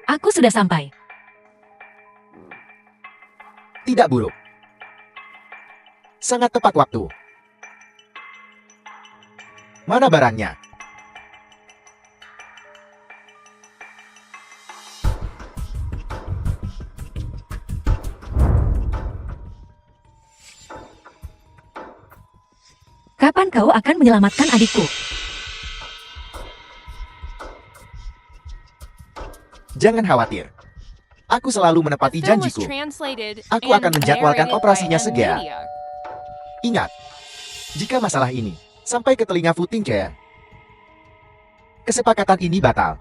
Aku sudah sampai. Tidak buruk. Sangat tepat waktu. Mana barangnya? Kapan kau akan menyelamatkan adikku? Jangan khawatir. Aku selalu menepati The film was janjiku. translated Aku and akan menjadwalkan narrated operasinya by segera. Amelia. Ingat, jika masalah ini sampai ke telinga Fu Tingchen, kesepakatan ini batal.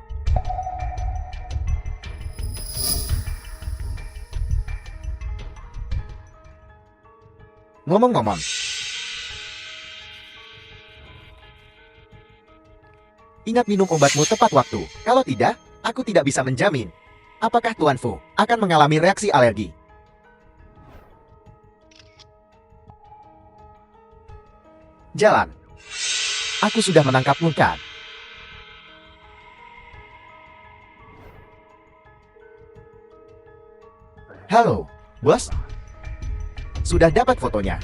Ngomong-ngomong, Ingat minum obatmu tepat waktu. Kalau tidak, aku tidak bisa menjamin. Apakah Tuan Fu akan mengalami reaksi alergi? Jalan. Aku sudah menangkapmu, kan? Halo, bos. Sudah dapat fotonya.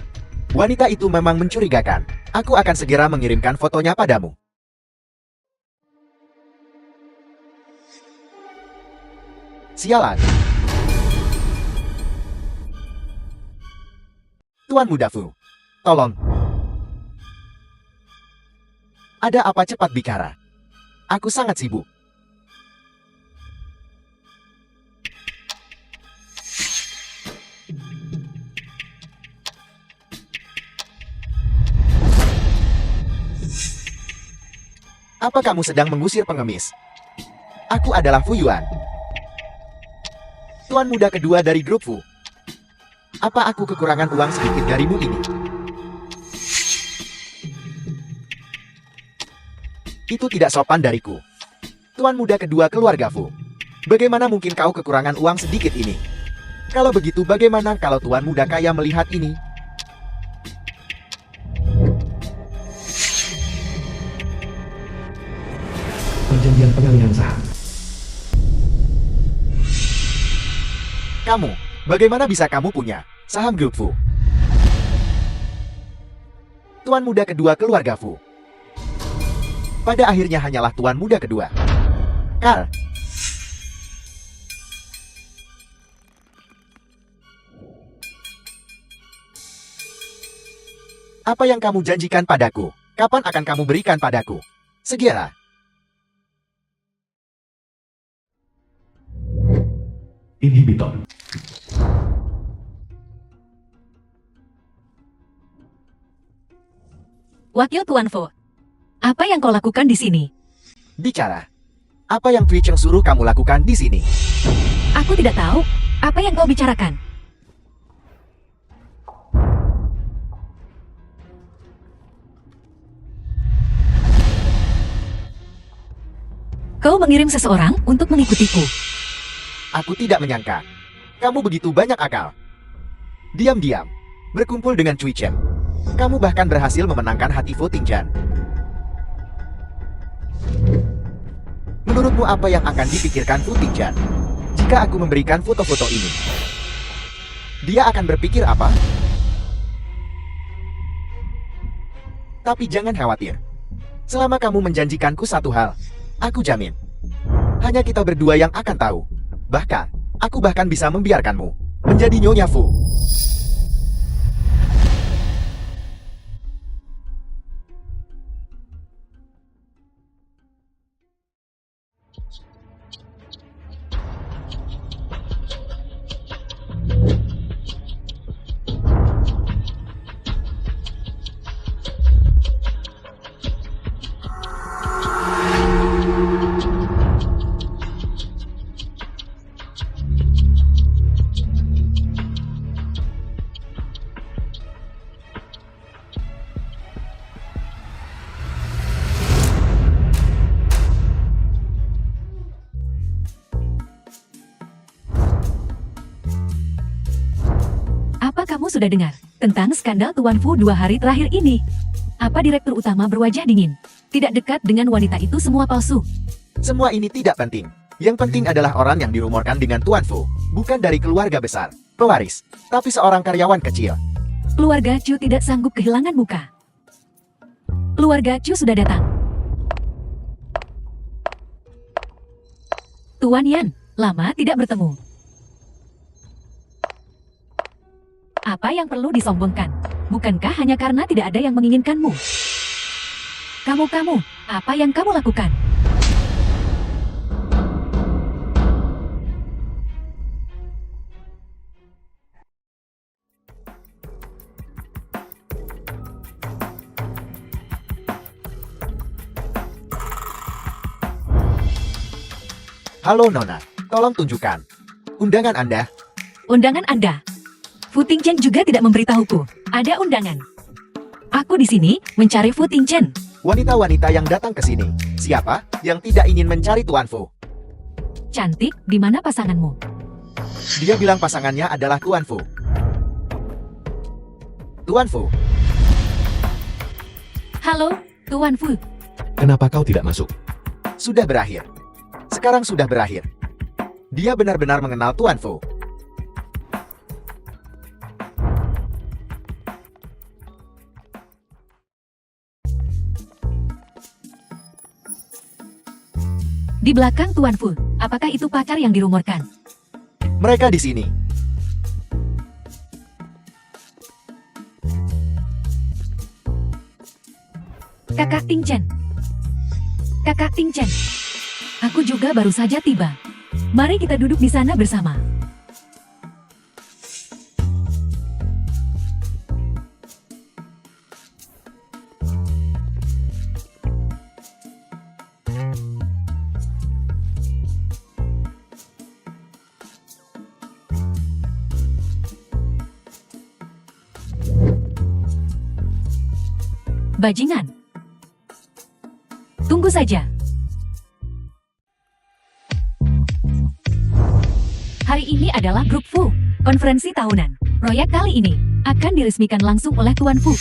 Wanita itu memang mencurigakan. Aku akan segera mengirimkan fotonya padamu. Sialan. Tuan Muda Fu, tolong. Ada apa, cepat bicara. Aku sangat sibuk. Apa kamu sedang mengusir pengemis? Aku adalah Fu Yuan, tuan muda kedua dari grup Fu. Apa aku kekurangan uang sedikit darimu ini? Itu tidak sopan dariku. Tuan muda kedua keluarga Fu. Bagaimana mungkin kau kekurangan uang sedikit ini? Kalau begitu bagaimana kalau tuan muda kaya melihat ini? Perjanjian pengalihan saham. Kamu, bagaimana bisa kamu punya saham grup Fu? Tuan muda kedua keluarga Fu. Pada akhirnya hanyalah tuan muda kedua. Carl. Apa yang kamu janjikan padaku? Kapan akan kamu berikan padaku? Segera. Inhibitor. Wakil Tuan Fu, apa yang kau lakukan di sini? Bicara. Apa yang Twitch yang suruh kamu lakukan di sini? Aku tidak tahu. Apa yang kau bicarakan? Kau mengirim seseorang untuk mengikutiku. Aku tidak menyangka. Kamu begitu banyak akal. Diam-diam. Berkumpul dengan Cui Chen. Kamu bahkan berhasil memenangkan hati Fu Tingjan. Menurutmu apa yang akan dipikirkan Fu Tingjan jika aku memberikan foto-foto ini? Dia akan berpikir apa? Tapi jangan khawatir. Selama kamu menjanjikanku satu hal, aku jamin. Hanya kita berdua yang akan tahu. Bahkan, aku bahkan bisa membiarkanmu menjadi Nyonya Fu. Apa kamu sudah dengar tentang skandal Tuan Fu 2 hari terakhir ini? Apa direktur utama berwajah dingin? Tidak dekat dengan wanita itu semua palsu. Semua ini tidak penting. Yang penting adalah orang yang dirumorkan dengan Tuan Fu. Bukan dari keluarga besar, pewaris, tapi seorang karyawan kecil. Keluarga Chu tidak sanggup kehilangan muka. Keluarga Chu sudah datang. Tuan Yan, lama tidak bertemu. Apa yang perlu disombongkan? Bukankah hanya karena tidak ada yang menginginkanmu? Kamu, apa yang kamu lakukan? Halo Nona, tolong tunjukkan undangan Anda. Undangan Anda? Fu Tingchen juga tidak memberitahuku. Ada undangan. Aku di sini mencari Fu Tingchen. wanita-wanita yang datang ke sini. Siapa yang tidak ingin mencari Tuan Fu? Cantik, di mana pasanganmu? Dia bilang pasangannya adalah Tuan Fu. Tuan Fu, Halo, Tuan Fu. Kenapa kau tidak masuk? sudah berakhir. Sekarang sudah berakhir. Dia benar-benar mengenal Tuan Fu. Di belakang Tuan Fu, apakah itu pacar yang dirumorkan? Mereka di sini. Kakak Ting Chen. Kakak Ting Chen. Aku juga baru saja tiba. Mari kita duduk di sana bersama. Bajingan. Tunggu saja. Hari ini adalah Grup Fu, konferensi tahunan. Proyek kali ini akan diresmikan langsung oleh Tuan Fu.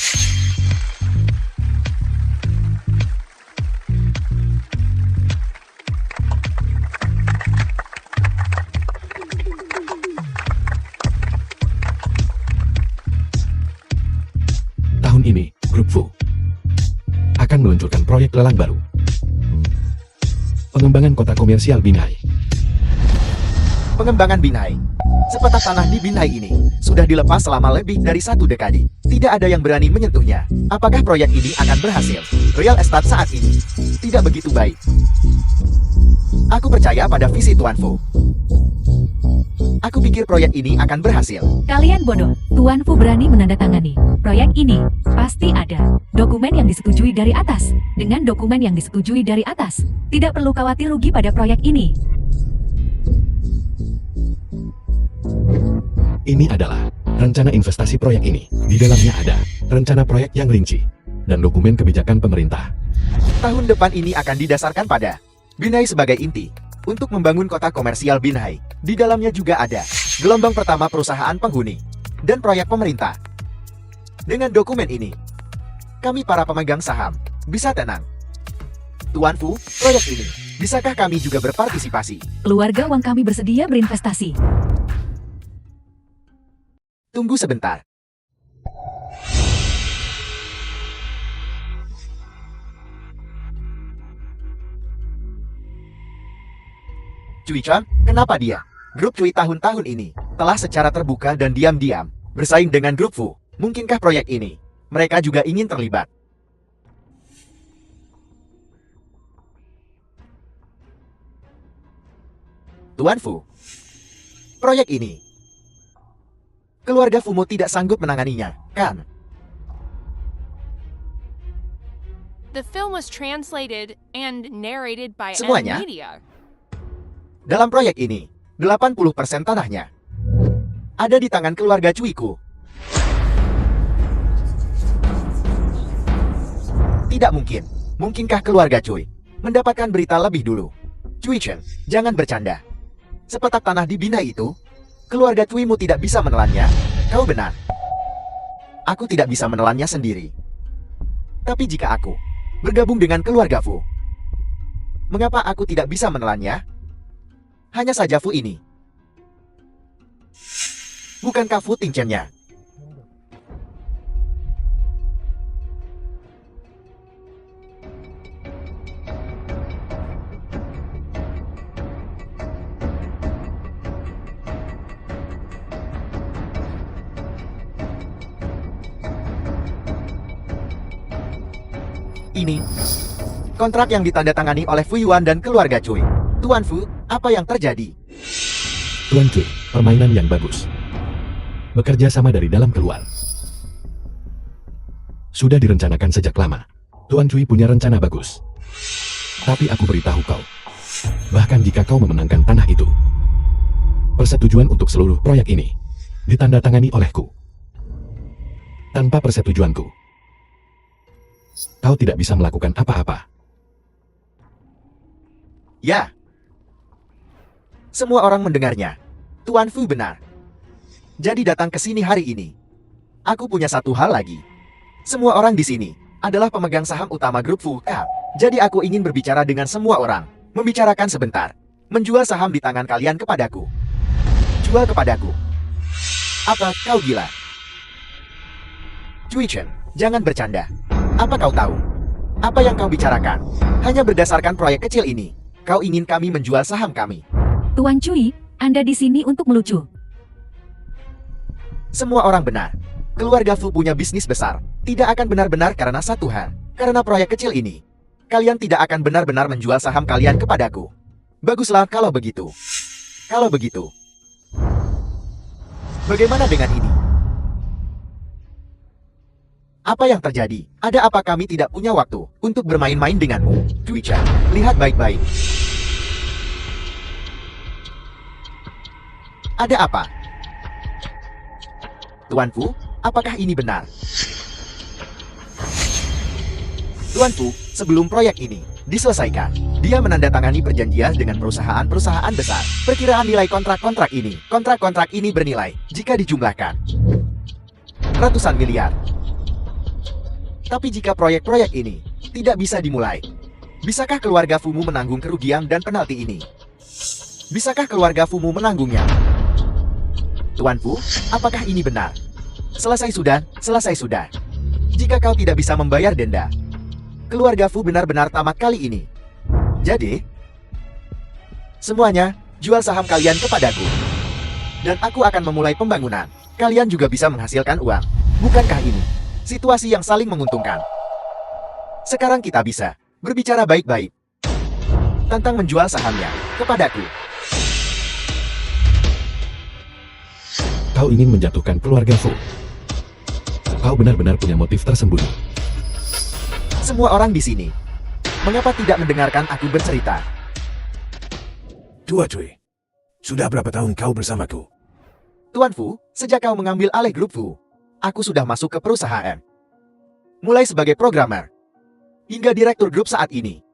Tahun ini, Grup Fu akan meluncurkan proyek lelang baru. Pengembangan kota komersial Binhai. Pengembangan Binhai. Sepetak tanah di Binhai ini sudah dilepas selama lebih dari 1 dekade. Tidak ada yang berani menyentuhnya. Apakah proyek ini akan berhasil? Real estate saat ini tidak begitu baik. Aku percaya pada visi Tuan Fu. Aku pikir proyek ini akan berhasil. Kalian bodoh. Tuan Fu berani menandatangani proyek ini. Pasti ada dokumen yang disetujui dari atas. Dengan dokumen yang disetujui dari atas, tidak perlu khawatir rugi pada proyek ini. Ini adalah rencana investasi proyek ini. Di dalamnya ada rencana proyek yang rinci dan dokumen kebijakan pemerintah. Tahun depan ini akan didasarkan pada Binhai sebagai inti untuk membangun kota komersial Binhai. Di dalamnya juga ada gelombang pertama perusahaan penghuni dan proyek pemerintah. Dengan dokumen ini, kami para pemegang saham bisa tenang. Tuan Fu, proyek ini, bisakah kami juga berpartisipasi? Keluarga uang kami bersedia berinvestasi. Tunggu sebentar. Cui Chan, kenapa dia? Grup Cui tahun-tahun ini telah secara terbuka dan diam-diam bersaing dengan Grup Fu. Mungkinkah proyek ini mereka juga ingin terlibat? Tuan Fu, proyek ini keluarga Fumo tidak sanggup menanganinya, kan? The film was translated and narrated by Semuanya? Media. Dalam proyek ini, 80% tanahnya ada di tangan keluarga Cuiku. Tidak mungkin. Mungkinkah keluarga Cui mendapatkan berita lebih dulu? Cui Chen, jangan bercanda. Sepetak tanah di Binhai itu, keluarga Cuimu tidak bisa menelannya. Kau benar. Aku tidak bisa menelannya sendiri. Tapi jika aku bergabung dengan keluarga Fu, mengapa aku tidak bisa menelannya? Hanya saja Fu ini. Bukankah Fu Tingchen-nya? Ini kontrak yang ditandatangani oleh Fu Yuan dan keluarga Cui. Tuan Fu, apa yang terjadi? Tuan Cui, permainan yang bagus. Bekerja sama dari dalam keluar. Sudah direncanakan sejak lama. Tuan Cui punya rencana bagus. Tapi aku beritahu kau, bahkan jika kau memenangkan tanah itu, persetujuan untuk seluruh proyek ini ditandatangani olehku. Tanpa persetujuanku, Kau tidak bisa melakukan apa-apa. Ya. Semua orang mendengarnya. Tuan Fu benar. Jadi datang ke sini hari ini. Aku punya satu hal lagi. Semua orang di sini adalah pemegang saham utama grup Fu Cup. Jadi aku ingin berbicara dengan semua orang. Membicarakan sebentar. Menjual saham di tangan kalian kepadaku. Jual kepadaku. Apa kau gila? Cui Chen, jangan bercanda. Apa kau tahu? Apa yang kau bicarakan? Hanya berdasarkan proyek kecil ini, kau ingin kami menjual saham kami. Tuan Cui, Anda di sini untuk melucu. Semua orang benar. Keluarga Fu punya bisnis besar. Tidak akan benar-benar karena satu hal. Karena proyek kecil ini. Kalian tidak akan benar-benar menjual saham kalian kepadaku. Baguslah kalau begitu. Kalau begitu. Bagaimana dengan ini? Apa yang terjadi? Ada apa kami tidak punya waktu untuk bermain-main denganmu? Cui Chen, lihat baik-baik. Ada apa? Tuan Fu, apakah ini benar? Tuan Fu, sebelum proyek ini diselesaikan, dia menandatangani perjanjian dengan perusahaan-perusahaan besar. Perkiraan nilai kontrak-kontrak ini bernilai, jika dijumlahkan, ratusan miliar. Tapi jika proyek-proyek ini tidak bisa dimulai, bisakah keluarga Fumu menanggung kerugian dan penalti ini? Bisakah keluarga Fumu menanggungnya? Tuan Fu, apakah ini benar? Selesai sudah. Jika kau tidak bisa membayar denda, keluarga Fu benar-benar tamat kali ini. Jadi, semuanya, jual saham kalian kepadaku. Dan aku akan memulai pembangunan. Kalian juga bisa menghasilkan uang. Bukankah ini situasi yang saling menguntungkan? Sekarang kita bisa berbicara baik-baik tentang menjual sahamnya kepadaku. Kau ingin menjatuhkan keluarga Fu. Kau benar-benar punya motif tersembunyi. Semua orang di sini, mengapa tidak mendengarkan aku bercerita? Tua Cui, sudah berapa tahun kau bersamaku? Tuan Fu, sejak kau mengambil alih grup Fu, aku sudah masuk ke perusahaan. Mulai sebagai programmer, hingga direktur grup saat ini.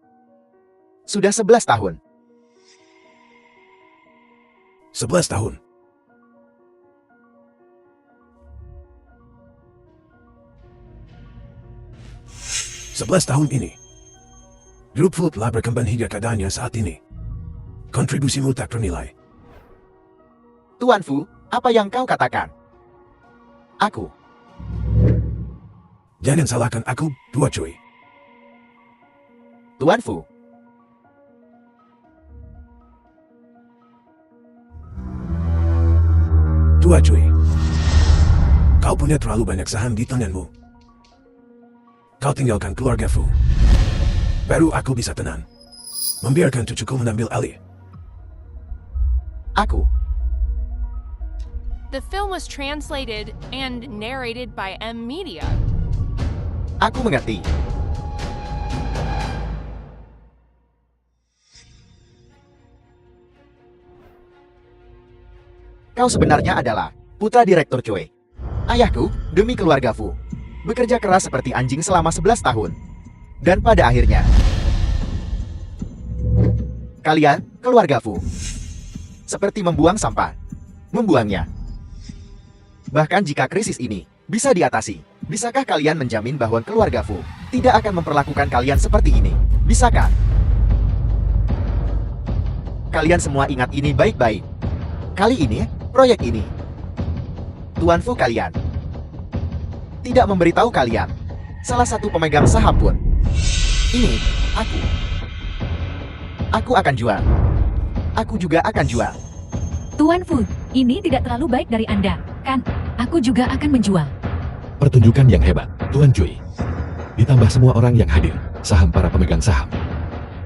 Sudah 11 tahun. 11 tahun. Sebelas tahun ini, grup Fu telah berkembang hingga keadaannya saat ini. Kontribusimu tak ternilai. Tuan Fu, apa yang kau katakan? Aku. Jangan salahkan aku, Tua Cui. Tuan Fu. Tua Cui, kau punya terlalu banyak saham di tanganmu. Kau tinggalkan keluarga Fu. Baru aku bisa tenang. Membiarkan cucuku menambil alih. Aku. The film was translated and narrated by M Media. Aku mengerti. Kau sebenarnya adalah putra Direktur Choi. Ayahku, demi keluarga Fu, bekerja keras seperti anjing selama 11 tahun. Dan pada akhirnya, kalian, keluarga Fu, seperti membuang sampah. Membuangnya. Bahkan jika krisis ini bisa diatasi, bisakah kalian menjamin bahwa keluarga Fu tidak akan memperlakukan kalian seperti ini? Bisakah? Kalian semua ingat ini baik-baik. Kali ini, proyek ini, Tuan Fu kalian tidak memberitahu kalian salah satu pemegang saham pun. Ini, aku akan jual. Aku juga akan jual. Tuan Fu, ini tidak terlalu baik dari Anda, kan? Aku juga akan menjual. Pertunjukan yang hebat, Tuan Cui. Ditambah semua orang yang hadir, saham para pemegang saham.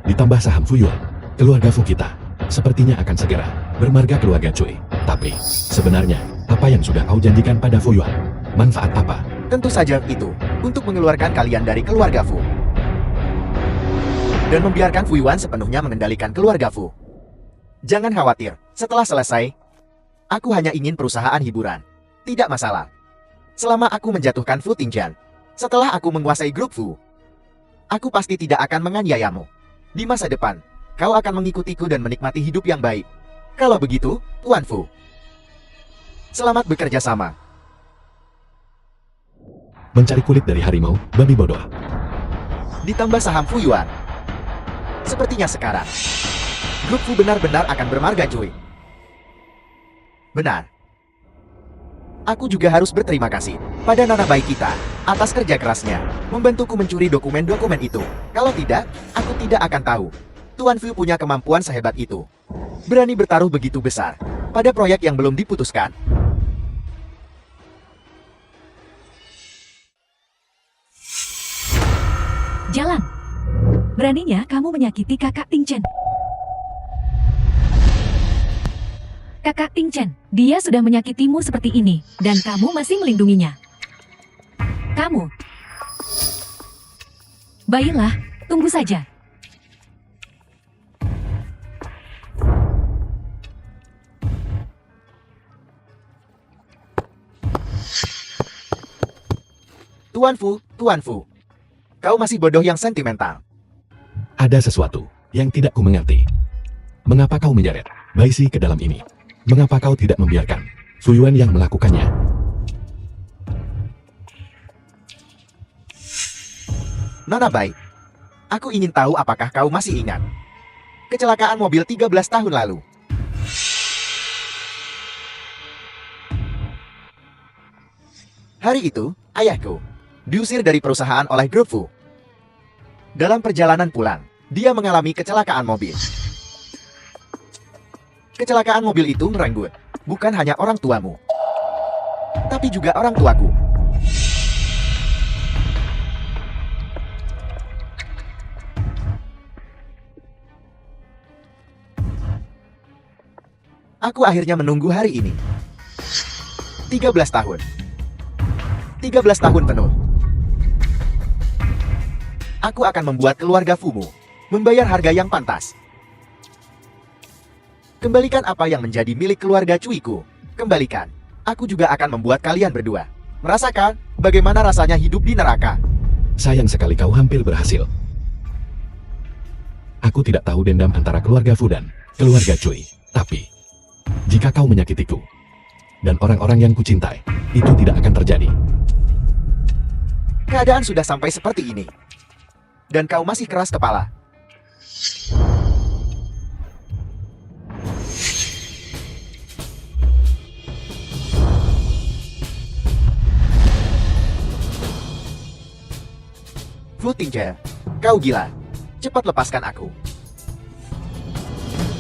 Ditambah saham Fuyuan, keluarga Fu kita. Sepertinya akan segera bermarga keluarga Cui. Tapi, sebenarnya, apa yang sudah kau janjikan pada Fuyuan? Manfaat apa? Tentu saja itu, untuk mengeluarkan kalian dari keluarga Fu. Dan membiarkan Fu Yuan sepenuhnya mengendalikan keluarga Fu. Jangan khawatir, setelah selesai, aku hanya ingin perusahaan hiburan. Tidak masalah. Selama aku menjatuhkan Fu Tingjian, setelah aku menguasai grup Fu, Aku pasti tidak akan menganiayamu. Di masa depan, kau akan mengikutiku dan menikmati hidup yang baik. Kalau begitu, Tuan Fu. Selamat bekerja sama. Mencari kulit dari harimau, babi bodoh. Ditambah saham Fu Yuan. Sepertinya sekarang, grup Fu benar-benar akan bermarga cuy. Benar. Aku juga harus berterima kasih pada nona baik kita atas kerja kerasnya membantuku mencuri dokumen-dokumen itu. Kalau tidak, aku tidak akan tahu Tuan Fu punya kemampuan sehebat itu. Berani bertaruh begitu besar pada proyek yang belum diputuskan. Jalan. Beraninya kamu menyakiti kakak Ting Chen. Kakak Ting Chen, dia sudah menyakitimu seperti ini, dan kamu masih melindunginya. Kamu. Baiklah, tunggu saja. Tuan Fu. Kau masih bodoh yang sentimental. Ada sesuatu yang tidak ku mengerti. Mengapa kau menyeret Bai Si ke dalam ini? Mengapa kau tidak membiarkan Fu Yuan yang melakukannya? Nona baik. Aku ingin tahu apakah kau masih ingat kecelakaan mobil 13 tahun lalu. Hari itu, ayahku diusir dari perusahaan oleh grup Fu. Dalam perjalanan pulang, dia mengalami kecelakaan mobil. Kecelakaan mobil itu merenggut bukan hanya orang tuamu, tapi juga orang tuaku. Aku akhirnya menunggu hari ini. 13 tahun. 13 tahun penuh. Aku akan membuat keluarga Fumu membayar harga yang pantas. Kembalikan apa yang menjadi milik keluarga Cuiku. Kembalikan. Aku juga akan membuat kalian berdua merasakan bagaimana rasanya hidup di neraka. Sayang sekali kau hampir berhasil. Aku tidak tahu dendam antara keluarga Fu dan keluarga Cui. Tapi, jika kau menyakitiku dan orang-orang yang kucintai, itu tidak akan terjadi. Keadaan sudah sampai seperti ini. Dan kau masih keras kepala. Fu Tingje, kau gila. Cepat lepaskan aku.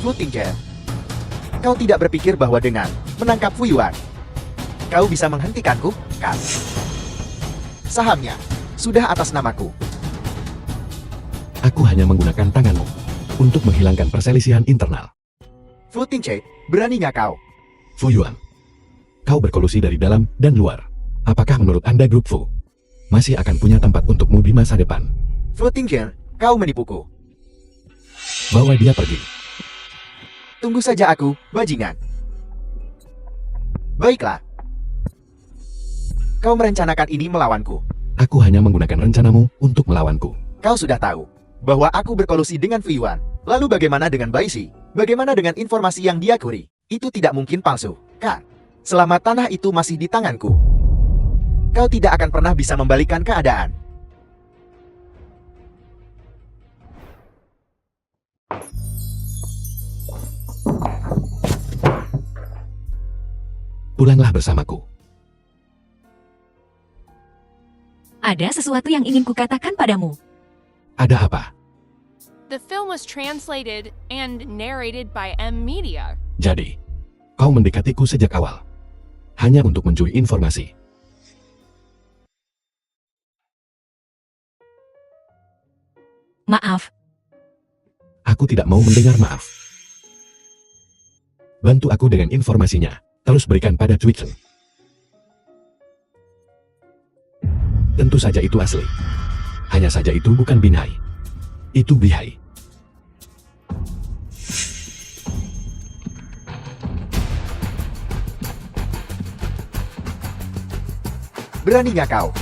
Fu Tingje, kau tidak berpikir bahwa dengan menangkap Fu Yuan, kau bisa menghentikanku, kan? Sahamnya sudah atas namaku. Aku hanya menggunakan tanganmu untuk menghilangkan perselisihan internal. Fu Tingje, beraninya kau? Fu Yuan, kau berkolusi dari dalam dan luar. Apakah menurut Anda grup Fu masih akan punya tempat untukmu di masa depan? Fu Tingje, kau menipuku. Bawa dia pergi. Tunggu saja aku, bajingan. Baiklah. Kau merencanakan ini melawanku. Aku hanya menggunakan rencanamu untuk melawanku. Kau sudah tahu bahwa aku berkolusi dengan Fu Yuan. Lalu bagaimana dengan Bai Si? Bagaimana dengan informasi yang dia curi? Itu tidak mungkin palsu, kan? Selama tanah itu masih di tanganku, kau tidak akan pernah bisa membalikan keadaan. Pulanglah bersamaku. Ada sesuatu yang ingin kukatakan padamu. Ada apa? The film was translated and narrated by M Media. Jadi, kau mendekatiku sejak awal. Hanya untuk mencuri informasi. Maaf, Aku tidak mau mendengar maaf. Bantu aku dengan informasinya. Terus berikan pada Twixen. Tentu saja itu asli. Hanya saja itu bukan Binhai. Itu Bihai. Beraninya kau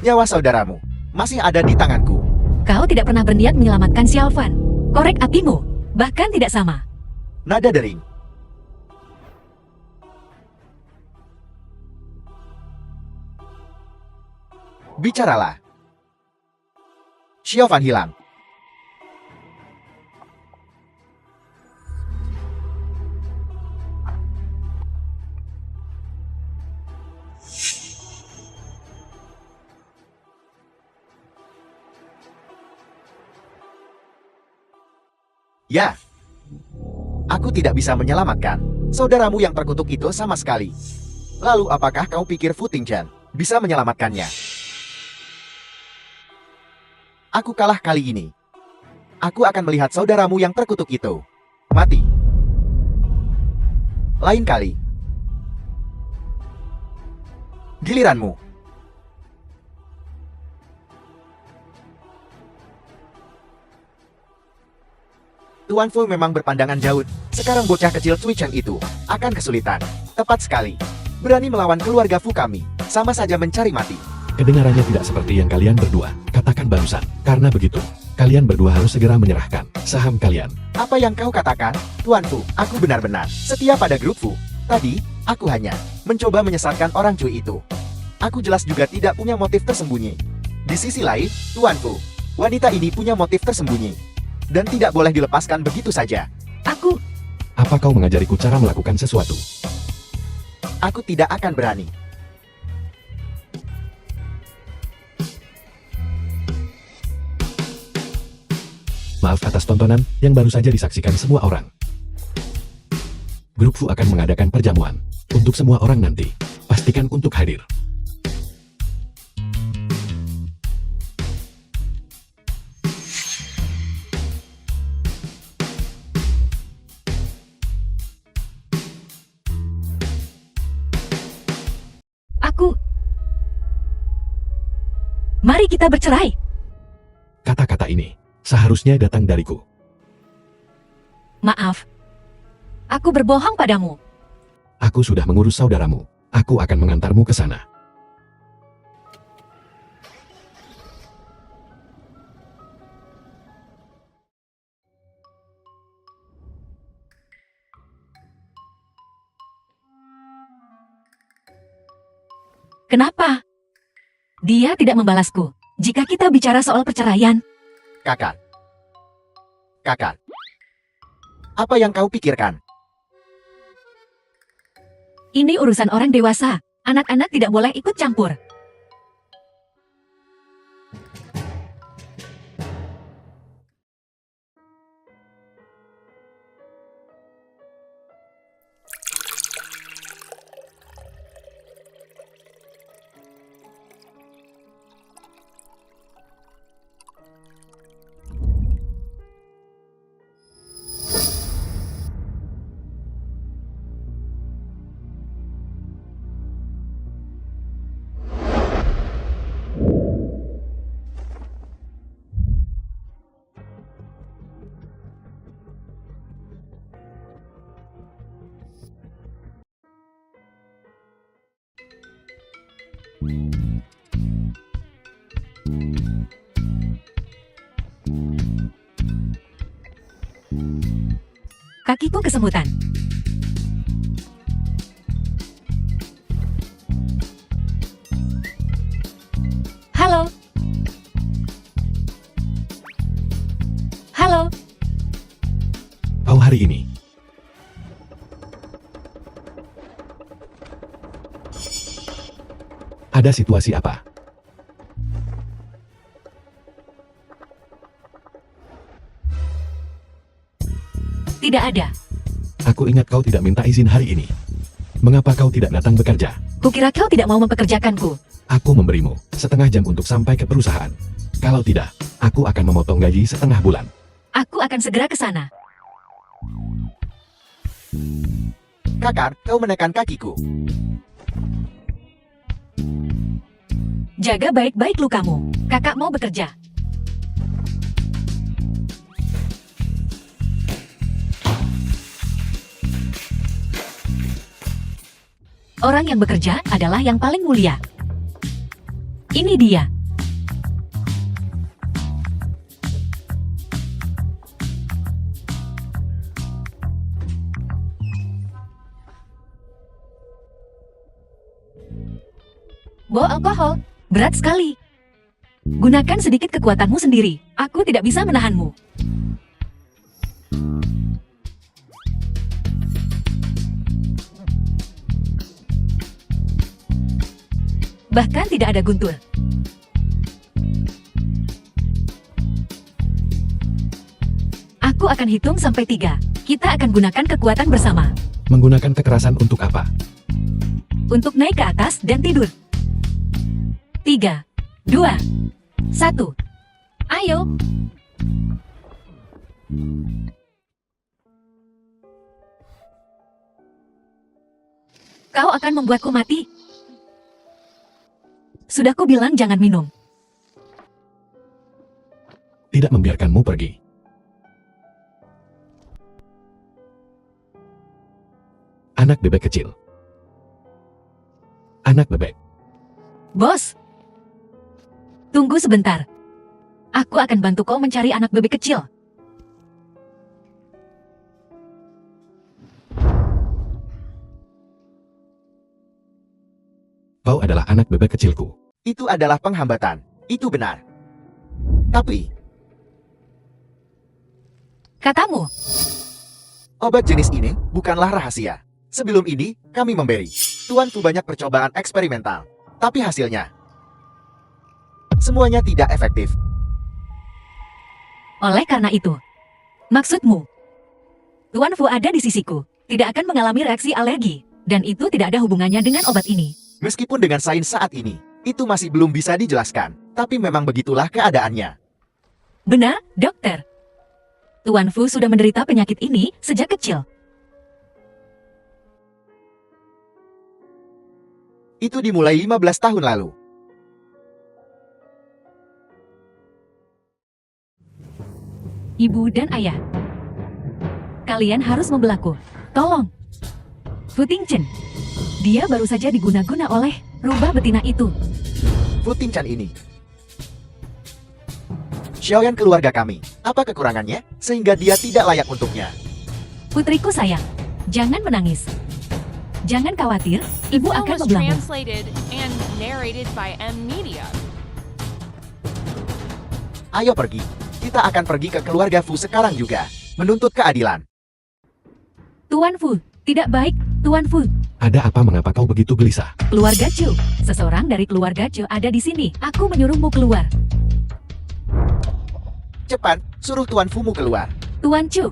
Nyawa saudaramu masih ada di tanganku. Kau tidak pernah berniat menyelamatkan Xiaofan. Korek apimu, bahkan tidak sama. Nada dering. Bicaralah. Xiaofan hilang. Ya, aku tidak bisa menyelamatkan saudaramu yang terkutuk itu sama sekali. Lalu apakah kau pikir Fu Tingzhen bisa menyelamatkannya? Aku kalah kali ini. Aku akan melihat saudaramu yang terkutuk itu mati. Lain kali. Giliranmu. Tuan Fu memang berpandangan jauh. Sekarang bocah kecil Cui Cheng itu akan kesulitan. Tepat sekali. Berani melawan keluarga Fu kami. Sama saja mencari mati. Kedengarannya tidak seperti yang kalian berdua katakan barusan. Karena begitu, kalian berdua harus segera menyerahkan saham kalian. Apa yang kau katakan, Tuan Fu? Aku benar-benar setia pada grup Fu. Tadi, aku hanya mencoba menyesatkan orang Cui itu. Aku jelas juga tidak punya motif tersembunyi. Di sisi lain, Tuan Fu, wanita ini punya motif tersembunyi. Dan tidak boleh dilepaskan begitu saja. Apa kau mengajariku cara melakukan sesuatu? Aku tidak akan berani. Maaf atas tontonan yang baru saja disaksikan semua orang. Grup Fu akan mengadakan perjamuan untuk semua orang nanti. Pastikan untuk hadir. Mari kita bercerai. Kata-kata ini seharusnya datang dariku. Maaf. Aku berbohong padamu. Aku sudah mengurus saudaramu. Aku akan mengantarmu ke sana. Kenapa? Dia tidak membalasku. Jika kita bicara soal perceraian, Kakak. Kakak. Apa yang kau pikirkan? ini urusan orang dewasa. Anak-anak tidak boleh ikut campur. Kakiku kesemutan. Halo. Halo. Kau hari ini. Ada situasi apa? Tidak ada. Aku ingat kau tidak minta izin hari ini. Mengapa kau tidak datang bekerja? Kukira kau tidak mau mempekerjakanku. Aku memberimu setengah jam untuk sampai ke perusahaan. Kalau tidak, aku akan memotong gaji setengah bulan. Aku akan segera ke sana. Kakak, kau menekan kakiku. Jaga baik-baik lukamu. Kakak mau bekerja. Orang yang bekerja adalah yang paling mulia. Ini dia. Bawa alkohol, berat sekali. Gunakan sedikit kekuatanmu sendiri. Aku tidak bisa menahanmu. Bahkan tidak ada guntur. Aku akan hitung sampai 3. Kita akan gunakan kekuatan bersama. Menggunakan kekerasan untuk apa? Untuk naik ke atas dan tidur. 3, 2, 1. Ayo. Kau akan membuatku mati. Sudah ku bilang jangan minum. Tidak membiarkanmu pergi. Anak bebek kecil. Anak bebek. Bos. Tunggu sebentar. Aku akan bantu kau mencari anak bebek kecil. Kau adalah anak bebek kecilku. Itu adalah penghambatan. Itu benar. Tapi, Katamu. obat jenis ini bukanlah rahasia. Sebelum ini, kami memberi Tuan Fu banyak percobaan eksperimental. Tapi hasilnya, semuanya tidak efektif. Oleh karena itu. Maksudmu. Tuan Fu ada di sisiku. Tidak akan mengalami reaksi alergi. Dan itu tidak ada hubungannya dengan obat ini. Meskipun dengan sains saat ini, itu masih belum bisa dijelaskan. Tapi memang begitulah keadaannya. Benar, dokter. Tuan Fu sudah menderita penyakit ini sejak kecil. Itu dimulai 15 tahun lalu. Ibu dan ayah. Kalian harus membelaku. Tolong. Fu Tingchen. Dia baru saja diguna-guna oleh rubah betina itu. Fu Tingchen ini. Xiaoyan keluarga kami. Apa kekurangannya? Sehingga dia tidak layak untuknya. Putriku sayang, jangan menangis. Jangan khawatir, The ibu film akan was membelamu. translated and narrated by M Media. Ayo pergi. Kita akan pergi ke keluarga Fu sekarang juga. Menuntut keadilan. Tuan Fu, tidak baik, Tuan Fu. Ada apa mengapa kau begitu gelisah? Keluarga Chu, seseorang dari keluarga Chu ada di sini. Aku menyuruhmu keluar. Cepat, suruh Tuan Fumu keluar. Tuan Chu,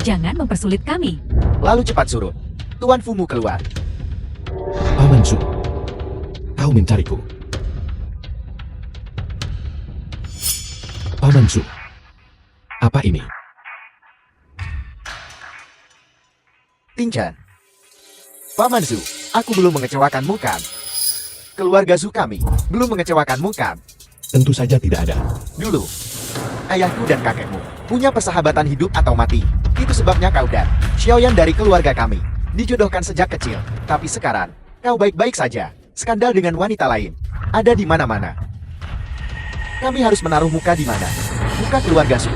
jangan mempersulit kami. Lalu cepat suruh Tuan Fumu keluar. Paman Su. Kau mencariku. Paman Su. Apa ini? Tingchen. Paman Zu, aku belum mengecewakanmu kan? Keluarga Zu kami belum mengecewakanmu kan? Tentu saja tidak ada. Dulu, ayahku dan kakekmu punya persahabatan hidup atau mati. Itu sebabnya kau dan Xiaoyan dari keluarga kami dijodohkan sejak kecil. Tapi sekarang, kau baik-baik saja. Skandal dengan wanita lain ada di mana-mana. Kami harus menaruh muka di mana? Muka keluarga Su.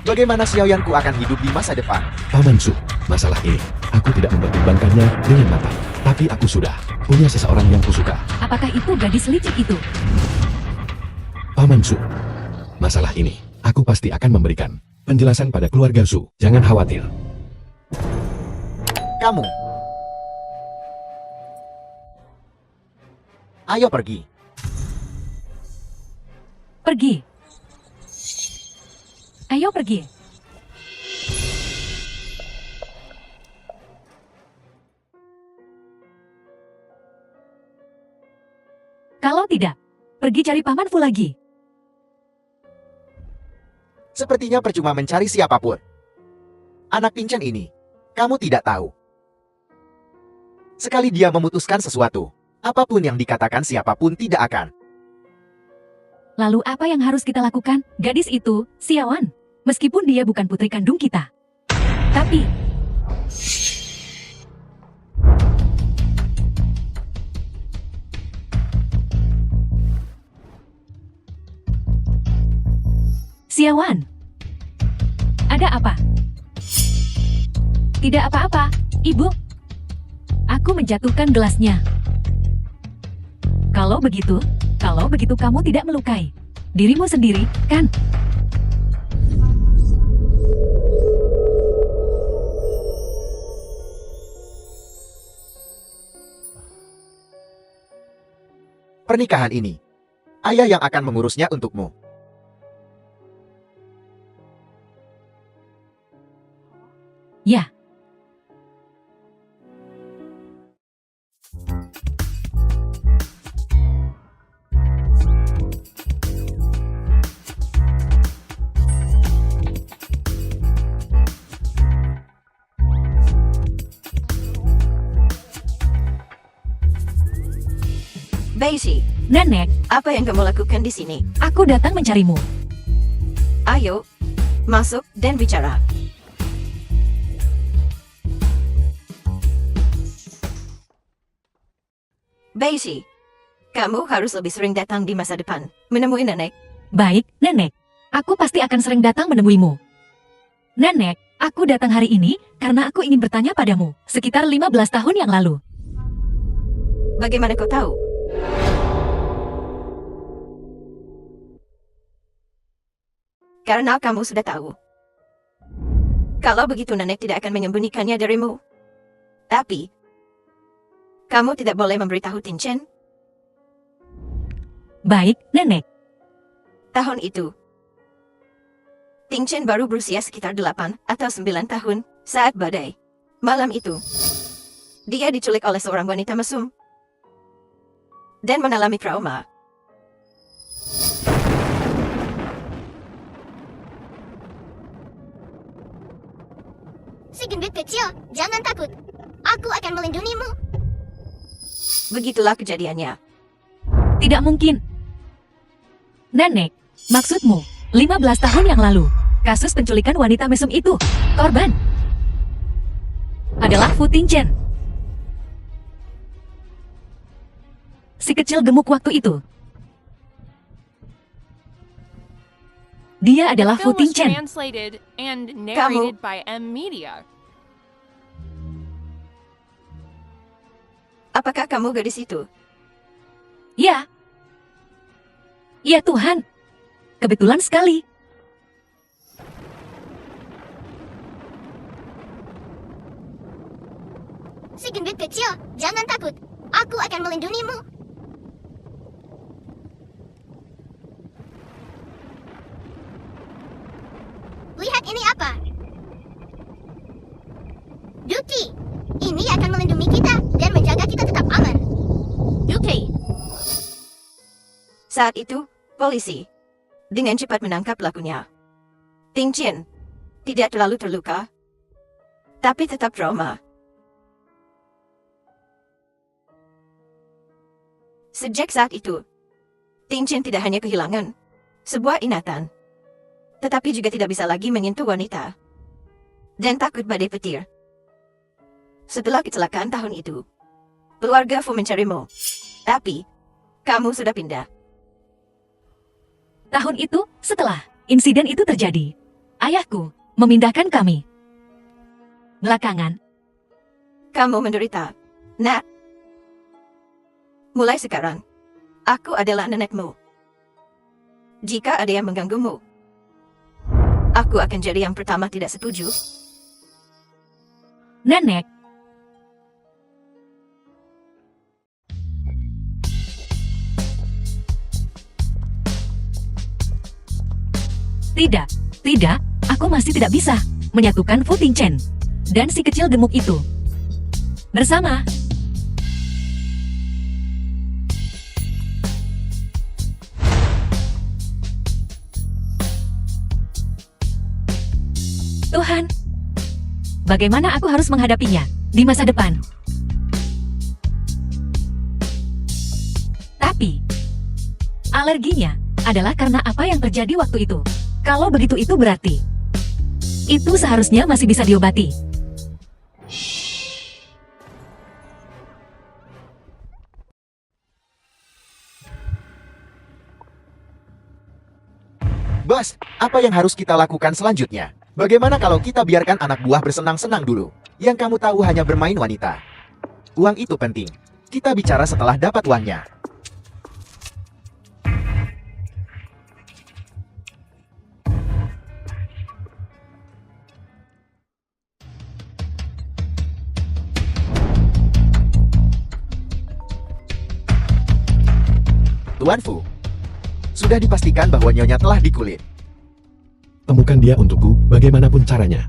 Bagaimana Xiaoyanku akan hidup di masa depan? Paman Su, masalah ini, aku tidak mempertimbangkannya dengan matang. Tapi aku sudah punya seseorang yang kusuka. Apakah itu gadis licik itu? Paman Su, masalah ini, aku pasti akan memberikan penjelasan pada keluarga Su. Jangan khawatir. Kamu. Ayo pergi. Pergi. Ayo pergi. Kalau tidak, pergi cari Paman Fu lagi. Sepertinya percuma mencari siapapun. Anak Tingchen ini, kamu tidak tahu. Sekali dia memutuskan sesuatu, apapun yang dikatakan siapapun tidak akan. Lalu apa yang harus kita lakukan? Gadis itu, Xiaoyan. Meskipun dia bukan putri kandung kita. Tapi, Xiaoyan, ada apa? Tidak apa-apa, Ibu. Aku menjatuhkan gelasnya. Kalau begitu kamu tidak melukai dirimu sendiri, kan? Pernikahan ini, ayah yang akan mengurusnya untukmu. Ya. Baisi, Nenek, apa yang kamu lakukan di sini? aku datang mencarimu. Ayo, masuk dan bicara. Baisi, kamu harus lebih sering datang di masa depan, menemui nenek. Baik, Nenek. Aku pasti akan sering datang menemuimu. Nenek, aku datang hari ini karena aku ingin bertanya padamu, sekitar 15 tahun yang lalu. Bagaimana kau tahu? Karena kamu sudah tahu. Kalau begitu nenek tidak akan menyembunyikannya darimu. Tapi, kamu tidak boleh memberitahu Tinchen. Baik, Nenek. Tahun itu, Tinchen baru berusia sekitar 8 atau 9 tahun saat badai. Malam itu, dia diculik oleh seorang wanita mesum dan mengalami trauma. Si gendut kecil, jangan takut. Aku akan melindungimu. Begitulah kejadiannya. Tidak mungkin. Nenek, maksudmu, 15 tahun yang lalu, kasus penculikan wanita mesum itu, korban adalah Fu Tingchen. Si kecil gemuk waktu itu. Dia The adalah Fu film was Tingchen. translated and narrated by M Media. Apakah kamu gadis itu? Ya. Ya Tuhan. Kebetulan sekali. Si gendut kecil, jangan takut. Aku akan melindungimu. Lihat ini apa? Duki, ini akan melindungi kita dan menjaga kita tetap aman. Duki, Saat itu, polisi dengan cepat menangkap pelakunya. Tingchen tidak terlalu terluka, tapi tetap trauma. Sejak saat itu, Tingchen tidak hanya kehilangan sebuah ingatan, tetapi juga tidak bisa lagi menyentuh wanita dan takut badai petir. Setelah kecelakaan tahun itu, keluarga Fu mencarimu, tapi kamu sudah pindah. Tahun itu, setelah insiden itu terjadi, ayahku memindahkan kami. Belakangan, Kamu menderita. Nah, mulai sekarang, aku adalah nenekmu. Jika ada yang mengganggumu, aku akan jadi yang pertama tidak setuju. Nenek, tidak, aku masih tidak bisa menyatukan Fu Tingchen dan si kecil gemuk itu bersama. Tuhan, bagaimana aku harus menghadapinya di masa depan? Tapi, alerginya adalah karena apa yang terjadi waktu itu. Kalau begitu itu berarti, itu seharusnya masih bisa diobati. Bos, apa yang harus kita lakukan selanjutnya? Bagaimana kalau kita biarkan anak buah bersenang-senang dulu? Yang kamu tahu hanya bermain wanita. Uang itu penting. Kita bicara setelah dapat uangnya. Tuan Fu. Sudah dipastikan bahwa Nyonya telah dikulit. Temukan dia untukku, bagaimanapun caranya.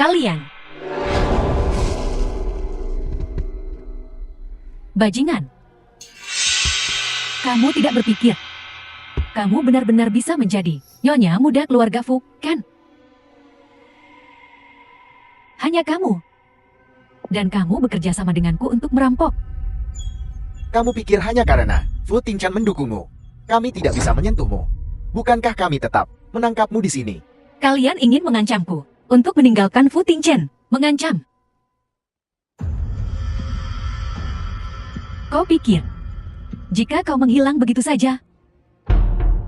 Kalian. Bajingan. Kamu tidak berpikir. Kamu benar-benar bisa menjadi nyonya muda keluarga Fu, kan? Hanya kamu. Dan kamu bekerja sama denganku untuk merampok. Kamu pikir hanya karena Fu Tingchen mendukungmu, kami tidak bisa menyentuhmu. Bukankah kami tetap menangkapmu di sini? Kalian ingin mengancamku untuk meninggalkan Fu Tingchen. Mengancam. Kau pikir, jika kau menghilang begitu saja,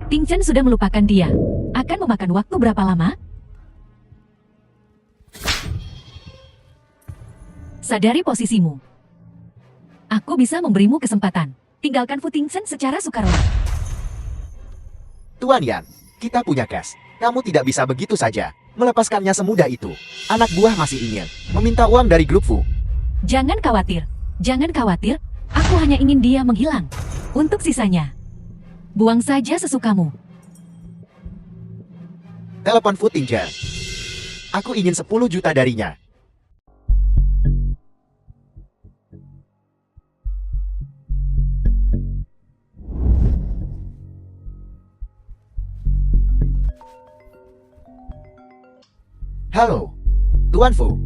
Tingchen sudah melupakan dia. Akan memakan waktu berapa lama? Sadari posisimu. Aku bisa memberimu kesempatan. Tinggalkan Fu Tingchen secara sukarela. Tuan Yan, kita punya cash. Kamu tidak bisa begitu saja melepaskannya semudah itu. Anak buah masih ingin meminta uang dari grup Fu. Jangan khawatir. Jangan khawatir. Aku hanya ingin dia menghilang. Untuk sisanya, buang saja sesukamu. Telepon Fu Tingchen. Aku ingin 10 juta darinya. Halo, Tuan Fu.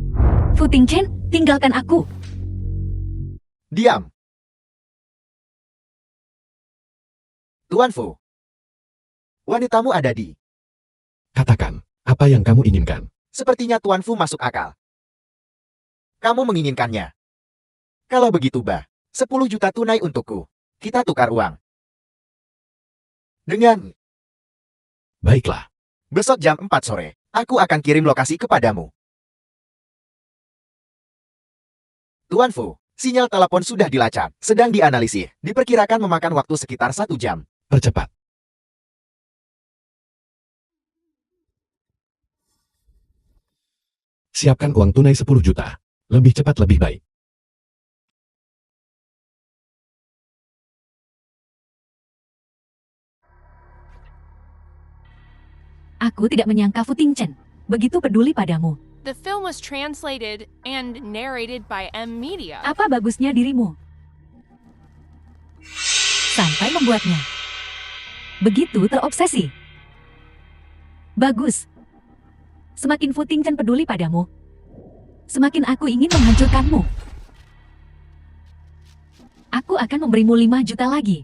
Fu Tingchen, tinggalkan aku. Diam. Tuan Fu. Wanitamu ada di. Katakan, apa yang kamu inginkan? Sepertinya Tuan Fu masuk akal. Kamu menginginkannya. Kalau begitu bah, 10 juta tunai untukku. Kita tukar uang. Dengan Baiklah, besok jam 4 sore, aku akan kirim lokasi kepadamu. Tuan Fu, sinyal telepon sudah dilacak, sedang dianalisis. Diperkirakan memakan waktu sekitar 1 jam. percepat. Siapkan uang tunai 10 juta. Lebih cepat lebih baik. Aku tidak menyangka Fu Tingchen begitu peduli padamu. The film was translated and narrated by M Media. Apa bagusnya dirimu? Sampai membuatnya begitu terobsesi. Bagus. Semakin Fu Tingchen peduli padamu, semakin aku ingin menghancurkanmu. Aku akan memberimu 5 juta lagi.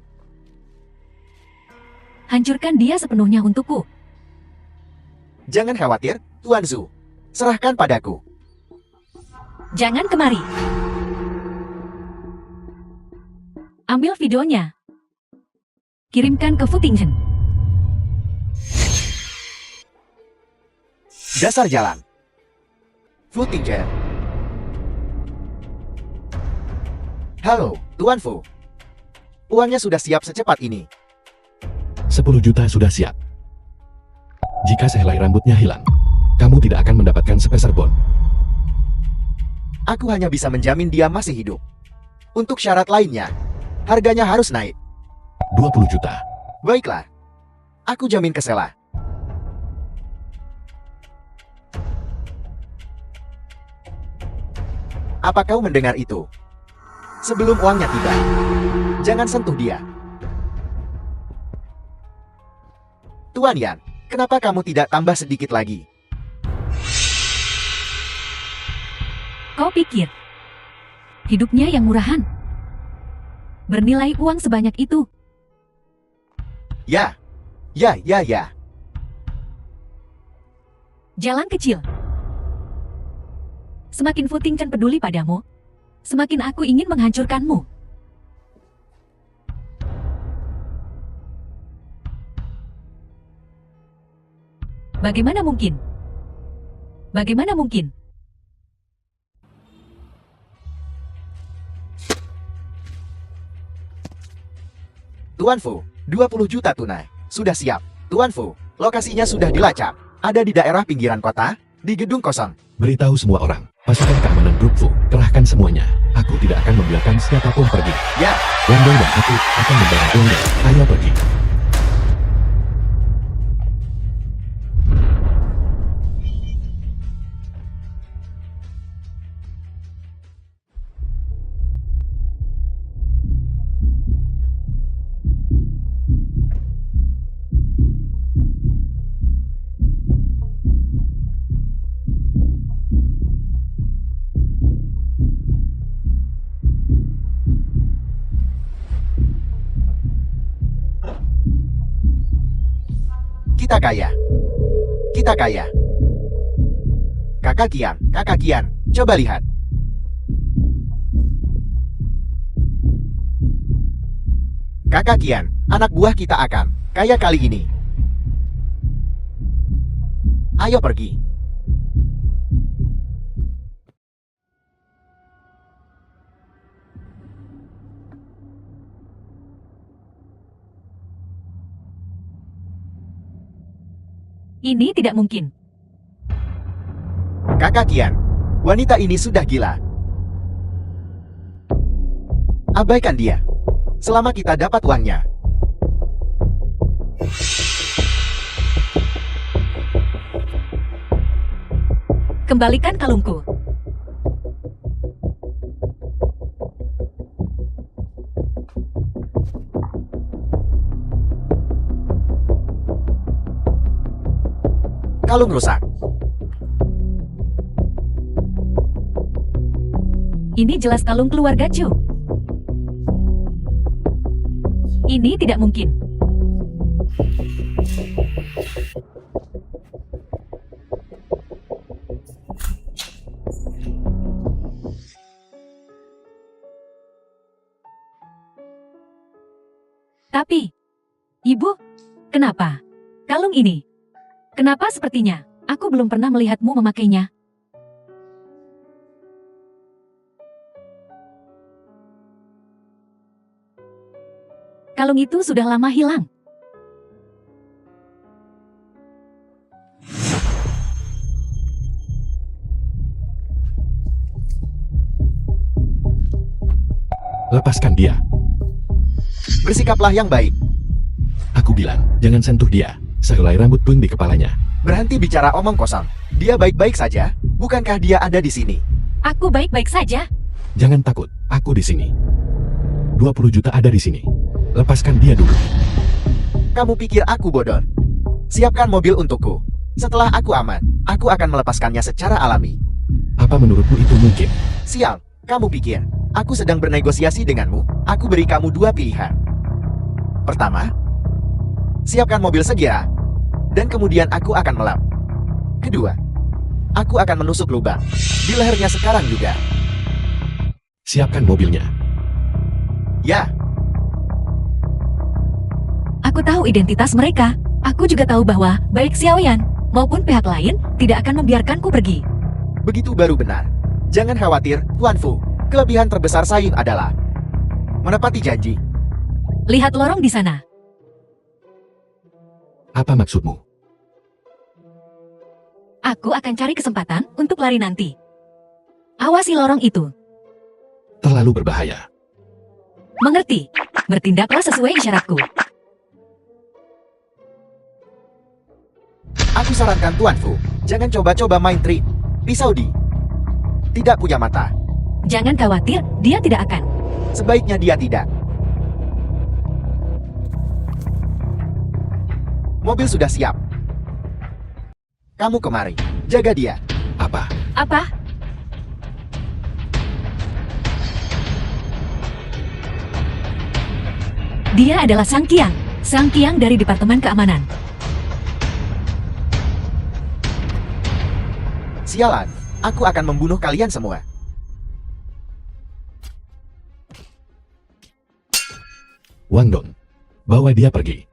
Hancurkan dia sepenuhnya untukku. Jangan khawatir, Tuan Zhu. Serahkan padaku. Jangan kemari. Ambil videonya. Kirimkan ke Fu Tingchen. Dasar jalan. Fu Tingchen. Halo, Tuan Fu. Uangnya sudah siap secepat ini. 10 juta sudah siap. Jika sehelai rambutnya hilang, kamu tidak akan mendapatkan sepeser pun. Aku hanya bisa menjamin dia masih hidup. Untuk syarat lainnya, harganya harus naik. 20 juta. Baiklah. Aku jamin kesela. Apa kau mendengar itu? Sebelum uangnya tiba, jangan sentuh dia. Tuan Yan, kenapa kamu tidak tambah sedikit lagi? Kau pikir hidupnya yang murahan bernilai uang sebanyak itu? Ya. Jalan kecil. Semakin Fu Tingchen peduli padamu, semakin aku ingin menghancurkanmu. Bagaimana mungkin? Bagaimana mungkin? Tuan Fu, 20 juta tunai. Sudah siap. Tuan Fu, lokasinya sudah dilacak. Ada di daerah pinggiran kota, di gedung kosong. Beritahu semua orang. Pasukan keamanan grup Fu, kerahkan semuanya. Aku tidak akan membiarkan siapapun pergi. Ya, Wandong dan aku akan membantu Anda. Ayo pergi. kita kaya. Kita kaya. Kakak Kian, coba lihat. Kakak Kian, anak buah kita akan kaya kali ini. Ayo pergi. Ini tidak mungkin. Kakak Kian, wanita ini sudah gila. Abaikan dia. Selama kita dapat uangnya. Kembalikan kalungku. Kalung rusak. Ini jelas kalung keluarga Chu. Ini tidak mungkin. Tapi, Ibu, kenapa? Kalung ini. Kenapa sepertinya? Aku belum pernah melihatmu memakainya. Kalung itu sudah lama hilang. Lepaskan dia. Bersikaplah yang baik. Aku bilang, jangan sentuh dia. Sehelai rambut pun di kepalanya. Berhenti bicara omong kosong. Dia baik-baik saja. Bukankah dia ada di sini? Aku baik-baik saja. Jangan takut, aku di sini. 20 juta ada di sini. Lepaskan dia dulu. Kamu pikir aku bodoh? Siapkan mobil untukku. Setelah aku aman, aku akan melepaskannya secara alami. Apa menurutmu itu mungkin? Sial, kamu pikir aku sedang bernegosiasi denganmu? Aku beri kamu dua pilihan. Pertama, siapkan mobil segera, dan kemudian aku akan melap. Kedua, aku akan menusuk lubang di lehernya sekarang juga. Siapkan mobilnya. Ya, Aku tahu identitas mereka. Aku juga tahu bahwa baik Xiaoyan maupun pihak lain tidak akan membiarkanku pergi. begitu baru benar. Jangan khawatir, Tuan Fu. Kelebihan terbesar Sayun adalah menepati janji. Lihat lorong di sana. Apa maksudmu? Aku akan cari kesempatan untuk lari nanti. Awasi lorong itu. Terlalu berbahaya. Mengerti? Bertindaklah sesuai isyaratku. Aku sarankan Tuan Fu, jangan coba-coba main trik. Pisau di tidak punya mata. Jangan khawatir, dia tidak akan. Sebaiknya dia tidak. Mobil sudah siap. Kamu kemari. Jaga dia. Apa? Apa? Dia adalah Sang Qiang. Sang Qiang dari Departemen Keamanan. Sialan, aku akan membunuh kalian semua. Wang Dong. Bawa dia pergi.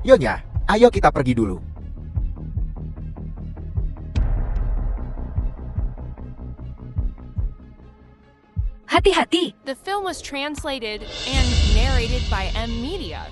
Nyonya, ayo kita pergi dulu. Hati-hati. The film was translated and narrated by M Media.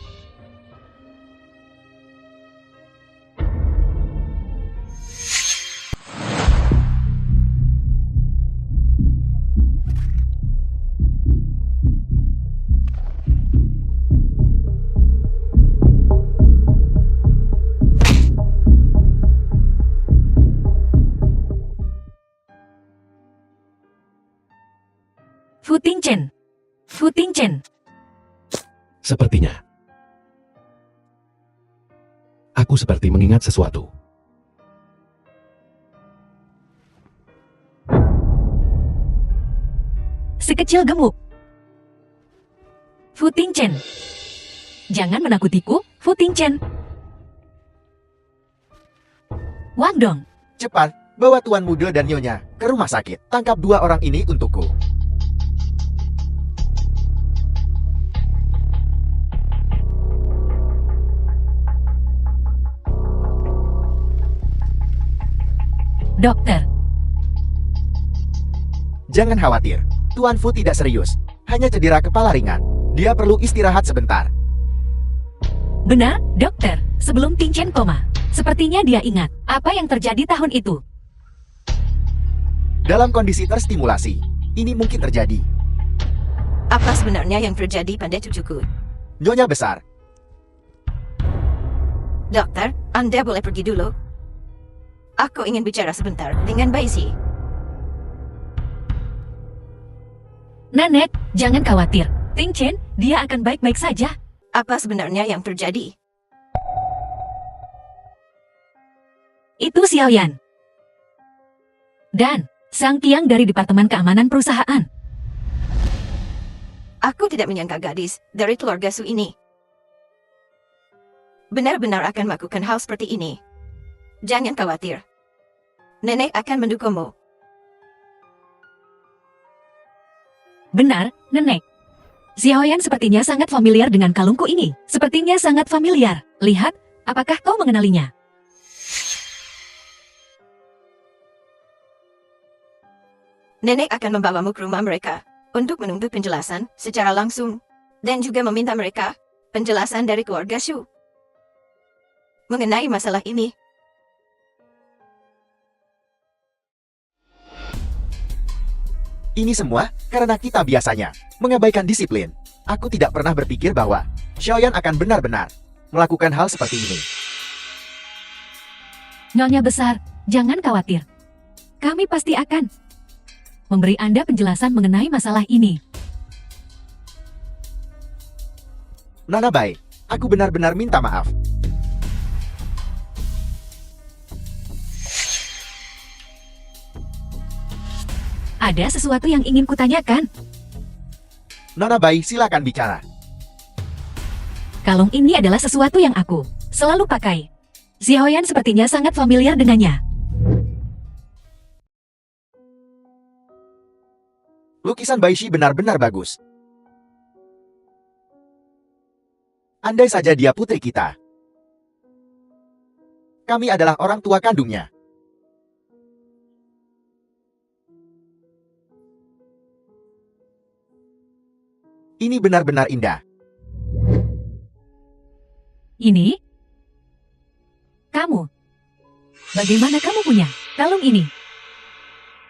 Fu Tingchen. Fu Tingchen. Sepertinya. Aku seperti mengingat sesuatu. Si kecil gemuk. Fu Tingchen. Jangan menakutiku, Fu Tingchen. Wang Dong. Cepat, bawa Tuan Muda dan Nyonya ke rumah sakit. Tangkap 2 orang ini untukku. Dokter. Jangan khawatir, Tuan Fu tidak serius. Hanya cedera kepala ringan. Dia perlu istirahat sebentar. Benar, dokter. Sebelum Tingchen koma, sepertinya dia ingat apa yang terjadi tahun itu. Dalam kondisi terstimulasi, ini mungkin terjadi. Apa sebenarnya yang terjadi pada cucuku? Nyonya besar, Dokter, Anda boleh pergi dulu. Aku ingin bicara sebentar dengan Baisi. Nenek, jangan khawatir. Tingchen, dia akan baik-baik saja. Apa sebenarnya yang terjadi? Itu Xiaoyan. Dan Sang Tiang dari Departemen Keamanan Perusahaan. Aku tidak menyangka gadis dari keluarga Su ini benar-benar akan melakukan hal seperti ini. Jangan khawatir. Nenek akan mendukungmu. Benar, Nenek. Xiaoyan sepertinya sangat familiar dengan kalungku ini. Sepertinya sangat familiar. Lihat, apakah kau mengenalinya? Nenek akan membawamu ke rumah mereka untuk menuntut penjelasan secara langsung dan juga meminta mereka penjelasan dari keluarga Shu mengenai masalah ini. ini semua karena kita biasanya mengabaikan disiplin. Aku tidak pernah berpikir bahwa Xiaoyan akan benar-benar melakukan hal seperti ini. Nyonya besar, jangan khawatir. Kami pasti akan memberi Anda penjelasan mengenai masalah ini. Nona Bai, aku benar-benar minta maaf. Ada sesuatu yang ingin kutanyakan. Nona Bai, silakan bicara. Kalung ini adalah sesuatu yang aku selalu pakai. Xiaoyan sepertinya sangat familiar dengannya. Lukisan Baishi benar-benar bagus. Andai saja dia putri kita. Kami adalah orang tua kandungnya. Ini benar-benar indah. Ini? Kamu? Bagaimana kamu punya kalung ini?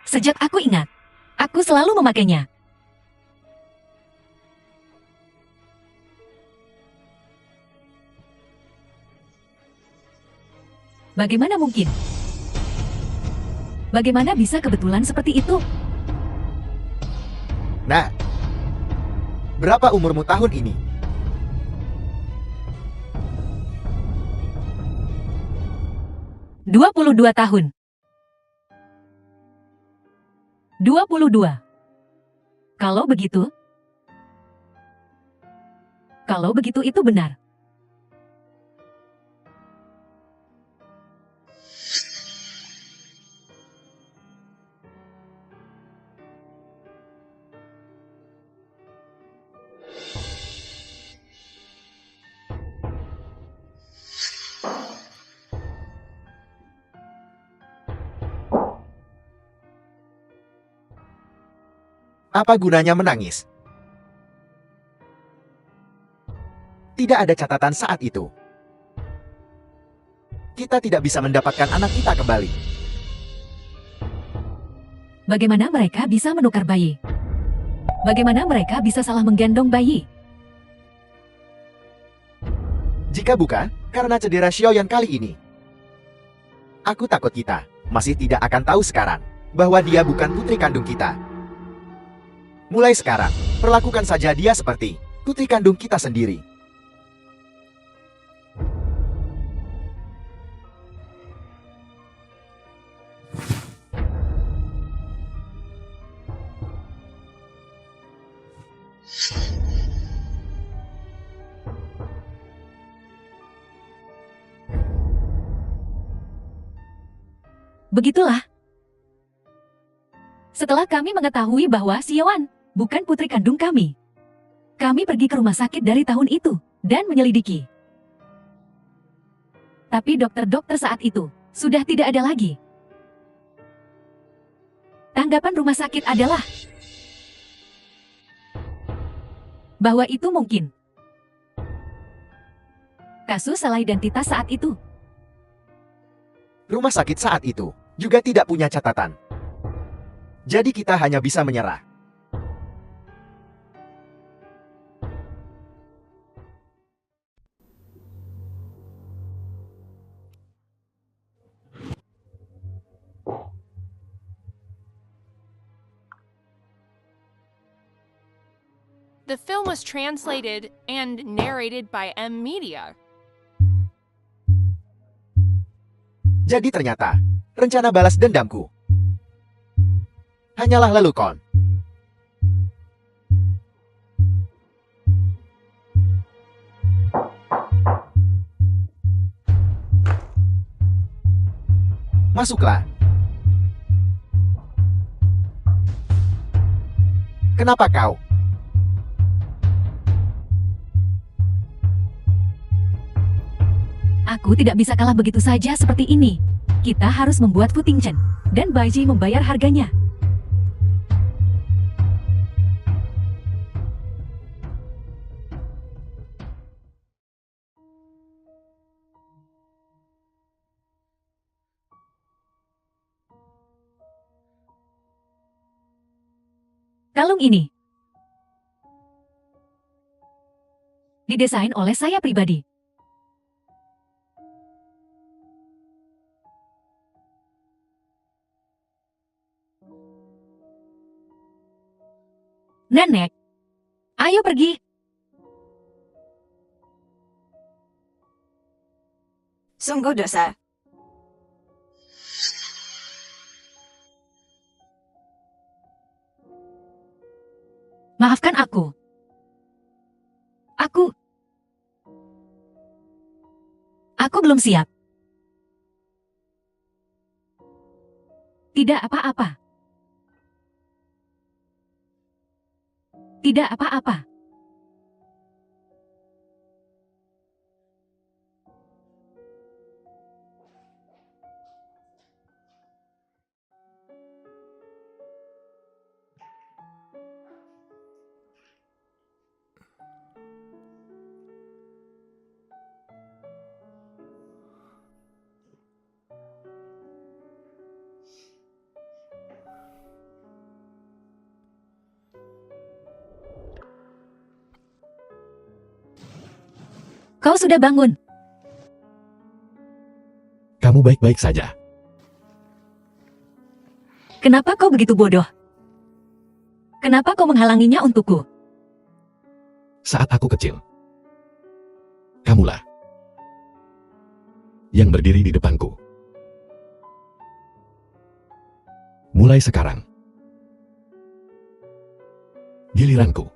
Sejak aku ingat, aku selalu memakainya. Bagaimana mungkin? Bagaimana bisa kebetulan seperti itu? Nah, berapa umurmu tahun ini? Dua 22 tahun. 22. Kalau begitu itu benar. Apa gunanya menangis? Tidak ada catatan saat itu. Kita tidak bisa mendapatkan anak kita kembali. Bagaimana mereka bisa menukar bayi? Bagaimana mereka bisa salah menggendong bayi? Jika bukan, karena cedera Xiaoyan kali ini. Aku takut kita masih tidak akan tahu sekarang bahwa dia bukan putri kandung kita. Mulai sekarang, perlakukan saja dia seperti putri kandung kita sendiri. Begitulah. Setelah kami mengetahui bahwa Xiaoyan bukan putri kandung kami pergi ke rumah sakit dari tahun itu dan menyelidiki. Tapi dokter-dokter saat itu sudah tidak ada lagi. Tanggapan rumah sakit adalah bahwa itu mungkin kasus salah identitas saat itu. Rumah sakit saat itu juga tidak punya catatan. Jadi kita hanya bisa menyerah. The film was translated and narrated by M Media. Jadi ternyata, rencana balas dendamku hanyalah lelukon. Masuklah. Kenapa kau? Aku tidak bisa kalah begitu saja seperti ini. Kita harus membuat Futing Chen, dan Baiji membayar harganya. Kalung ini didesain oleh saya pribadi. Nenek, ayo pergi. Sungguh dosa. Maafkan aku. Aku belum siap. Tidak apa-apa. Tidak apa-apa. Kau sudah bangun. Kamu baik-baik saja. Kenapa kau begitu bodoh? Kenapa kau menghalanginya untukku? Saat aku kecil, kamulah yang berdiri di depanku. Mulai sekarang, giliranku.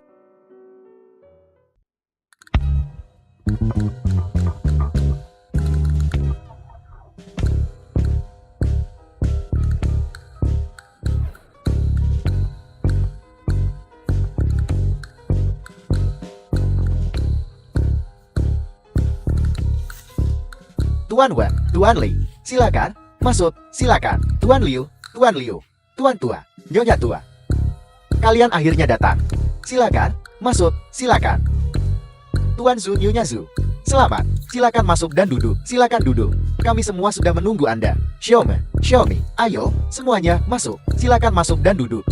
Tuan Wan, Tuan Li, silakan, masuk, silakan. Tuan Liu, Tuan Liu, Tuan Tua, Nyonya Tua. Kalian akhirnya datang. Silakan, masuk, silakan. Tuan Zhu, Nyonya Zhu. Selamat, silakan masuk dan duduk. Silakan duduk. Kami semua sudah menunggu Anda. Xiaomi, ayo, semuanya masuk. Silakan masuk dan duduk.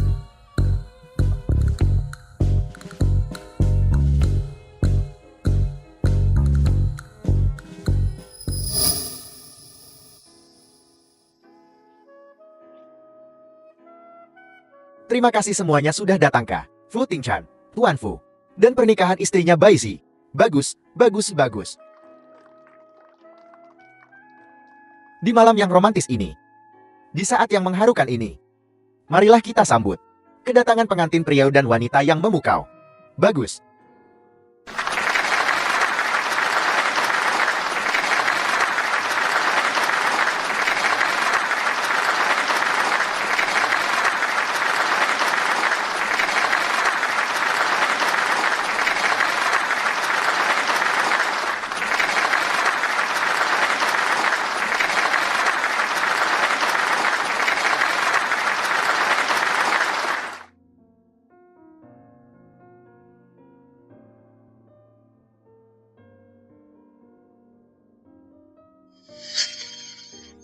Terima kasih semuanya sudah datang Kak. Fu Tingchan, Tuan Fu, dan pernikahan istrinya Bai Xi. Bagus, bagus, bagus. Di malam yang romantis ini, di saat yang mengharukan ini, marilah kita sambut kedatangan pengantin pria dan wanita yang memukau. Bagus.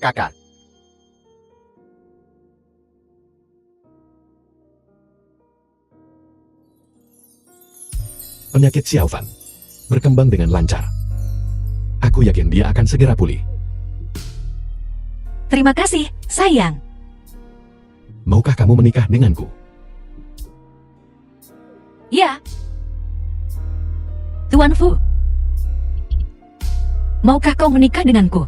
Kakak. Penyakit Xiaofan berkembang dengan lancar. Aku yakin dia akan segera pulih. Terima kasih, sayang. Maukah kamu menikah denganku? Ya. Tuan Fu. Maukah kau menikah denganku?